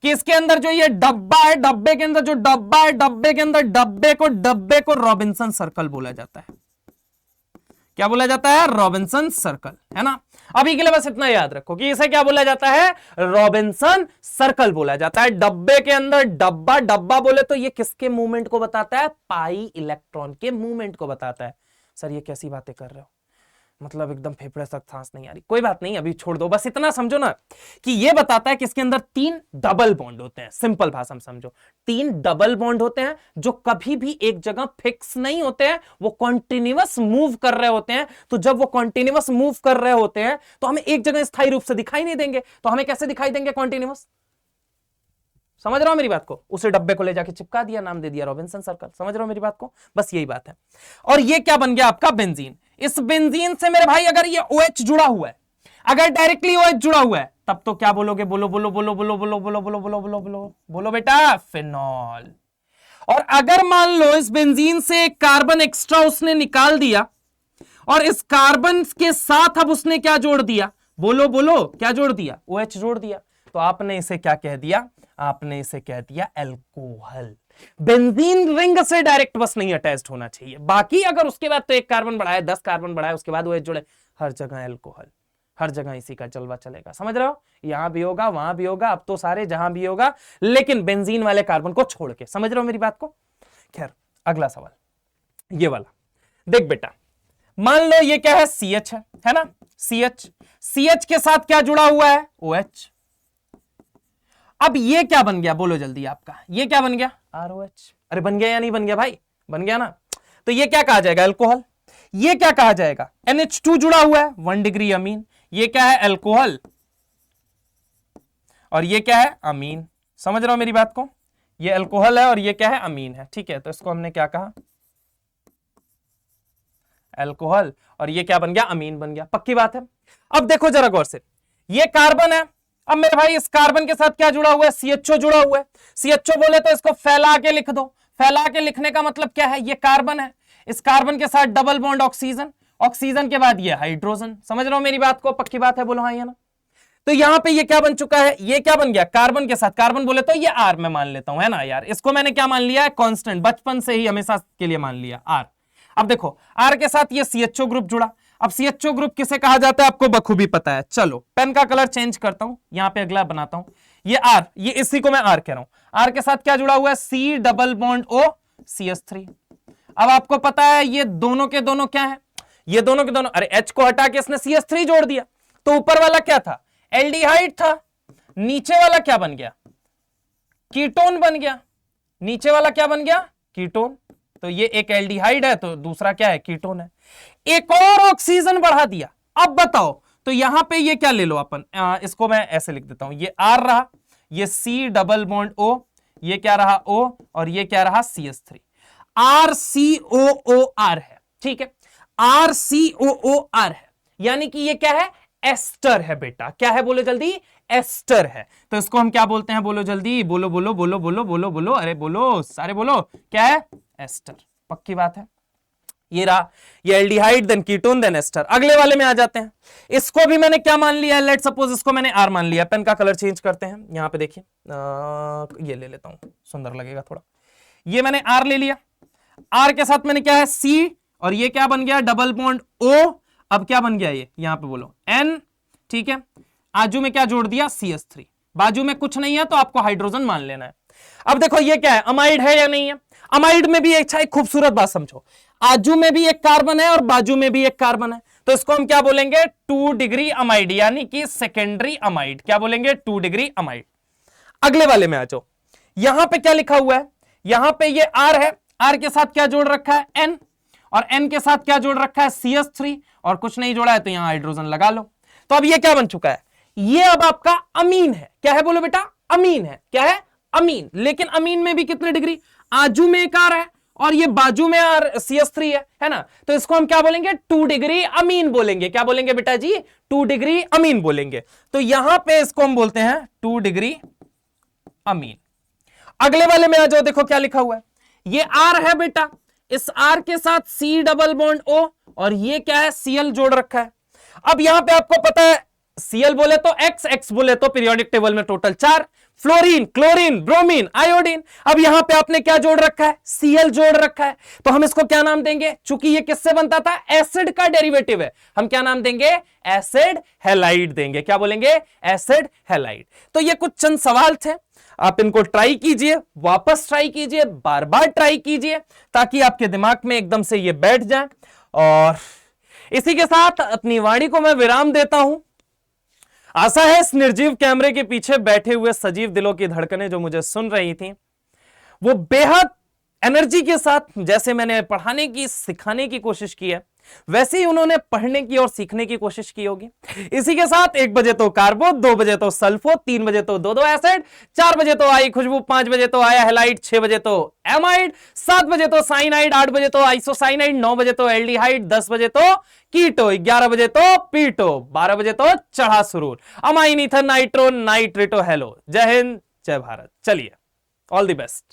कि इसके अंदर जो ये डब्बा है, डब्बे के अंदर जो डब्बा है, डब्बे के अंदर डब्बे को रॉबिन्सन सर्कल बोला जाता है। क्या बोला जाता है? रॉबिन्सन सर्कल, है ना। अभी के लिए बस इतना याद रखो कि इसे क्या बोला जाता है, रॉबिन्सन सर्कल बोला जाता है। डब्बे के अंदर डब्बा, डब्बा बोले तो ये किसके मूवमेंट को बताता है, पाई इलेक्ट्रॉन के मूवमेंट को बताता है। सर ये कैसी बातें कर रहे हो, मतलब एकदम फेफड़े तक सांस नहीं आ रही। कोई बात नहीं, अभी छोड़ दो, बस इतना समझो ना कि ये बताता है कि इसके अंदर 3 डबल बॉन्ड होते हैं। सिंपल भाषा में समझो, 3 डबल बॉन्ड होते हैं जो कभी भी एक जगह फिक्स नहीं होते हैं, वो कॉन्टिन्यूअस मूव कर रहे होते हैं। तो जब वो कॉन्टिन्यूअस मूव कर रहे होते हैं तो हमें एक जगह स्थायी रूप से दिखाई नहीं देंगे, तो हमें कैसे दिखाई देंगे, कॉन्टिन्यूअस। समझ रहे हो मेरी बात को? उसे डब्बे को ले जाके चिपका दिया, नाम दे दिया रॉबिन्सन सर्कल। समझ रहे हो मेरी बात को? बस यही बात है। और ये क्या बन गया आपका, बेंजीन। इस बेंजीन से मेरे भाई अगर ये OH जुड़ा हुआ है, अगर डायरेक्टली OH जुड़ा हुआ है, तब तो क्या बोलोगे, बोलो बोलो बोलो बोलो बोलो बोलो बोलो बोलो बोलो बोलो बोलो बेटा, फिनॉल। और अगर मान लो इस बेंजीन से एक कार्बन एक्स्ट्रा उसने निकाल दिया और इस कार्बन के साथ अब उसने क्या जोड़ दिया, बोलो बोलो, क्या जोड़ दिया, OH जोड़ दिया, तो आपने इसे क्या कह दिया, आपने इसे कह दिया अल्कोहल। बेंजीन रिंग से डायरेक्ट बस नहीं अटैच्ड होना चाहिए, बाकी अगर उसके बाद तो एक कार्बन बढ़ाए, 10 कार्बन बढ़ाए, उसके बाद OH जोड़े, हर जगह अल्कोहल, हर जगह इसी का जलवा चलेगा। समझ रहे हो? यहां भी होगा, वहां भी होगा, अब तो सारे जहां भी होगा, लेकिन बेंजीन वाले कार्बन को छोड़ के। समझ रहे हो मेरी बात को? खैर अगला सवाल ये वाला देख बेटा, मान लो ये क्या है, CH है ना, CH के साथ क्या जुड़ा हुआ है, OH। अब ये क्या बन गया, बोलो जल्दी आपका, ये क्या बन गया, ROH। अरे बन गया या नहीं बन गया भाई, बन गया ना। तो ये क्या कहा जाएगा, अल्कोहल। ये क्या कहा जाएगा, NH2 जुड़ा हुआ है, 1 डिग्री अमीन। ये क्या है, अल्कोहल, और ये क्या है, अमीन। समझ रहे हो मेरी बात को? ये अल्कोहल है और ये क्या है, अमीन है, ठीक है। तो इसको हमने क्या कहा, अल्कोहल, और ये क्या बन गया, अमीन बन गया। पक्की बात है। अब देखो जरा गौर से, ये कार्बन है, अब मेरे भाई इस कार्बन के साथ क्या जुड़ा हुआ है, CHO जुड़ा हुआ है। CHO बोले तो इसको फैला के लिख दो। फैला के लिखने का मतलब क्या है, ये कार्बन है, इस कार्बन के साथ डबल बॉन्ड ऑक्सीजन, ऑक्सीजन के बाद ये हाइड्रोजन। समझ रहे हो मेरी बात को? पक्की बात है, बोलो हाँ या ना। तो यहां पे ये क्या बन चुका है, ये क्या बन गया, कार्बन के साथ, कार्बन बोले तो ये R में मान लेता हूं, है ना यार। इसको मैंने क्या मान लिया है, कांस्टेंट, बचपन से ही हमेशा के लिए मान लिया R। अब देखो R के साथ ये CHO ग्रुप जुड़ा। अब CHO ग्रुप किसे कहा जाता है, आपको बखूबी पता है। चलो पेन का कलर चेंज करता हूं, यहां पे अगला बनाता हूं। ये R, ये इसी को मैं R कह रहा हूं। R के साथ क्या जुड़ा हुआ है, C double bond O CH3। अब आपको पता है ये दोनों के दोनों क्या है, ये दोनों के दोनों, अरे H को हटा के इसने CH3 जोड़ दिया, तो ऊपर वाला क्या था, एल्डिहाइड था, नीचे वाला क्या बन गया, कीटोन बन गया। नीचे वाला क्या बन गया, कीटोन। तो ये एक एल्डिहाइड है तो दूसरा क्या है, कीटोन है। एक और ऑक्सीजन बढ़ा दिया। अब बताओ, तो यहां पे ये क्या ले लो अपन, इसको मैं ऐसे लिख देता हूं, ये R रहा, ये C डबल बॉन्ड O, ये क्या रहा O, और ये क्या रहा CH3। RCOOR है, ठीक है, RCOOR है, यानी कि ये क्या है, एस्टर है बेटा। क्या है, बोलो जल्दी, एस्टर है। तो इसको हम क्या बोलते हैं, बोलो जल्दी, बोलो बोलो बोलो बोलो बोलो बोलो, अरे बोलो सारे बोलो, क्या है, एस्टर। पक्की बात है। ये रहा, ये aldehyde, then ketone, then ester. अगले वाले में आ जाते हैं। इसको भी मैंने क्या मान लिया है, लेट सपोज इसको मैंने R मान लिया। पेन का कलर चेंज करते हैं, यहां पे देखिए, ये ले लेता हूं, सुंदर लगेगा थोड़ा। ये मैंने R ले लिया, R के साथ मैंने क्या है, C, और ये क्या बन गया, डबल बॉन्ड O। अब क्या बन गया, ये यहां पे बोलो N, ठीक है। आजू में क्या जोड़ दिया, CH3। बाजू में कुछ नहीं है तो आपको हाइड्रोजन मान लेना है। अब देखो ये क्या है, अमाइड है या नहीं है? अमाइड में भी एक खूबसूरत बात समझो, आजू में भी एक कार्बन है और बाजू में भी एक कार्बन है, तो इसको हम क्या बोलेंगे? 2 डिग्री अमाइड, यानी कि सेकेंडरी अमाइड। क्या बोलेंगे? 2 डिग्री अमाइड। अगले वाले में आ जाओ, यहां पे क्या लिखा हुआ है? यहां पे ये R है, R के साथ क्या जोड़ रखा है? N, और N के साथ क्या जोड़ रखा है? CH3, और कुछ नहीं जोड़ा है तो यहां हाइड्रोजन लगा लो। तो अब ये क्या बन चुका है? ये अब आपका अमीन है। क्या है बोलो बेटा? अमीन है। क्या है? अमीन। लेकिन अमीन में भी कितने डिग्री? आजू में एक R है और ये बाजू में CH3 है ना, तो इसको हम क्या बोलेंगे? 2 डिग्री अमीन बोलेंगे। क्या बोलेंगे बेटा जी? 2 डिग्री अमीन बोलेंगे। तो यहां पे इसको हम बोलते हैं 2 डिग्री अमीन। अगले वाले में आ जाओ, देखो क्या लिखा हुआ है, ये R है बेटा, इस R के साथ C डबल बॉन्ड O, और ये क्या है? Cl जोड़ रखा है। अब यहां पे आपको पता है Cl बोले तो X बोले तो पीरियोडिक टेबल में total 4, fluorine, chlorine, bromine, iodine. अब यहां पे आपने क्या जोड़ रखा है? Cl जोड़ रखा है, तो हम इसको क्या नाम देंगे? चूंकि ये किससे बनता था? एसिड का डेरिवेटिव है, हम क्या नाम देंगे? एसिड हैलाइड देंगे। क्या बोलेंगे? Acid halide. तो ये कुछ चंद सवाल थे, आप इनको ट्राई कीजिए, वापस ट्राई कीजिए, बार बार ट्राई कीजिए, ताकि आपके दिमाग में एकदम से ये बैठ जाए। और इसी के साथ अपनी वाणी को मैं विराम देता हूं। आशा है इस निर्जीव कैमरे के पीछे बैठे हुए सजीव दिलों की धड़कनें जो मुझे सुन रही थी, वो बेहद एनर्जी के साथ, जैसे मैंने पढ़ाने की सिखाने की कोशिश की है, वैसे ही उन्होंने पढ़ने की और सीखने की कोशिश की होगी। इसी के साथ 1 बजे तो कार्बो, 2 बजे तो सल्फो, 3 बजे तो दो एसिड, 4 बजे तो आई खुशबू, 5 बजे तो आया हैलाइड, 6 बजे तो एमाइड, 7 बजे तो साइनाइड, 8 बजे तो आइसोसाइनाइड, 9 बजे तो एल्डिहाइड, 10 बजे तो कीटो, 11 बजे तो पीटो, 12 बजे तो चढ़ा सुरूर, amine, ether, nitro, nitrato, hello. जय हिंद, जय भारत। चलिए, ऑल द बेस्ट।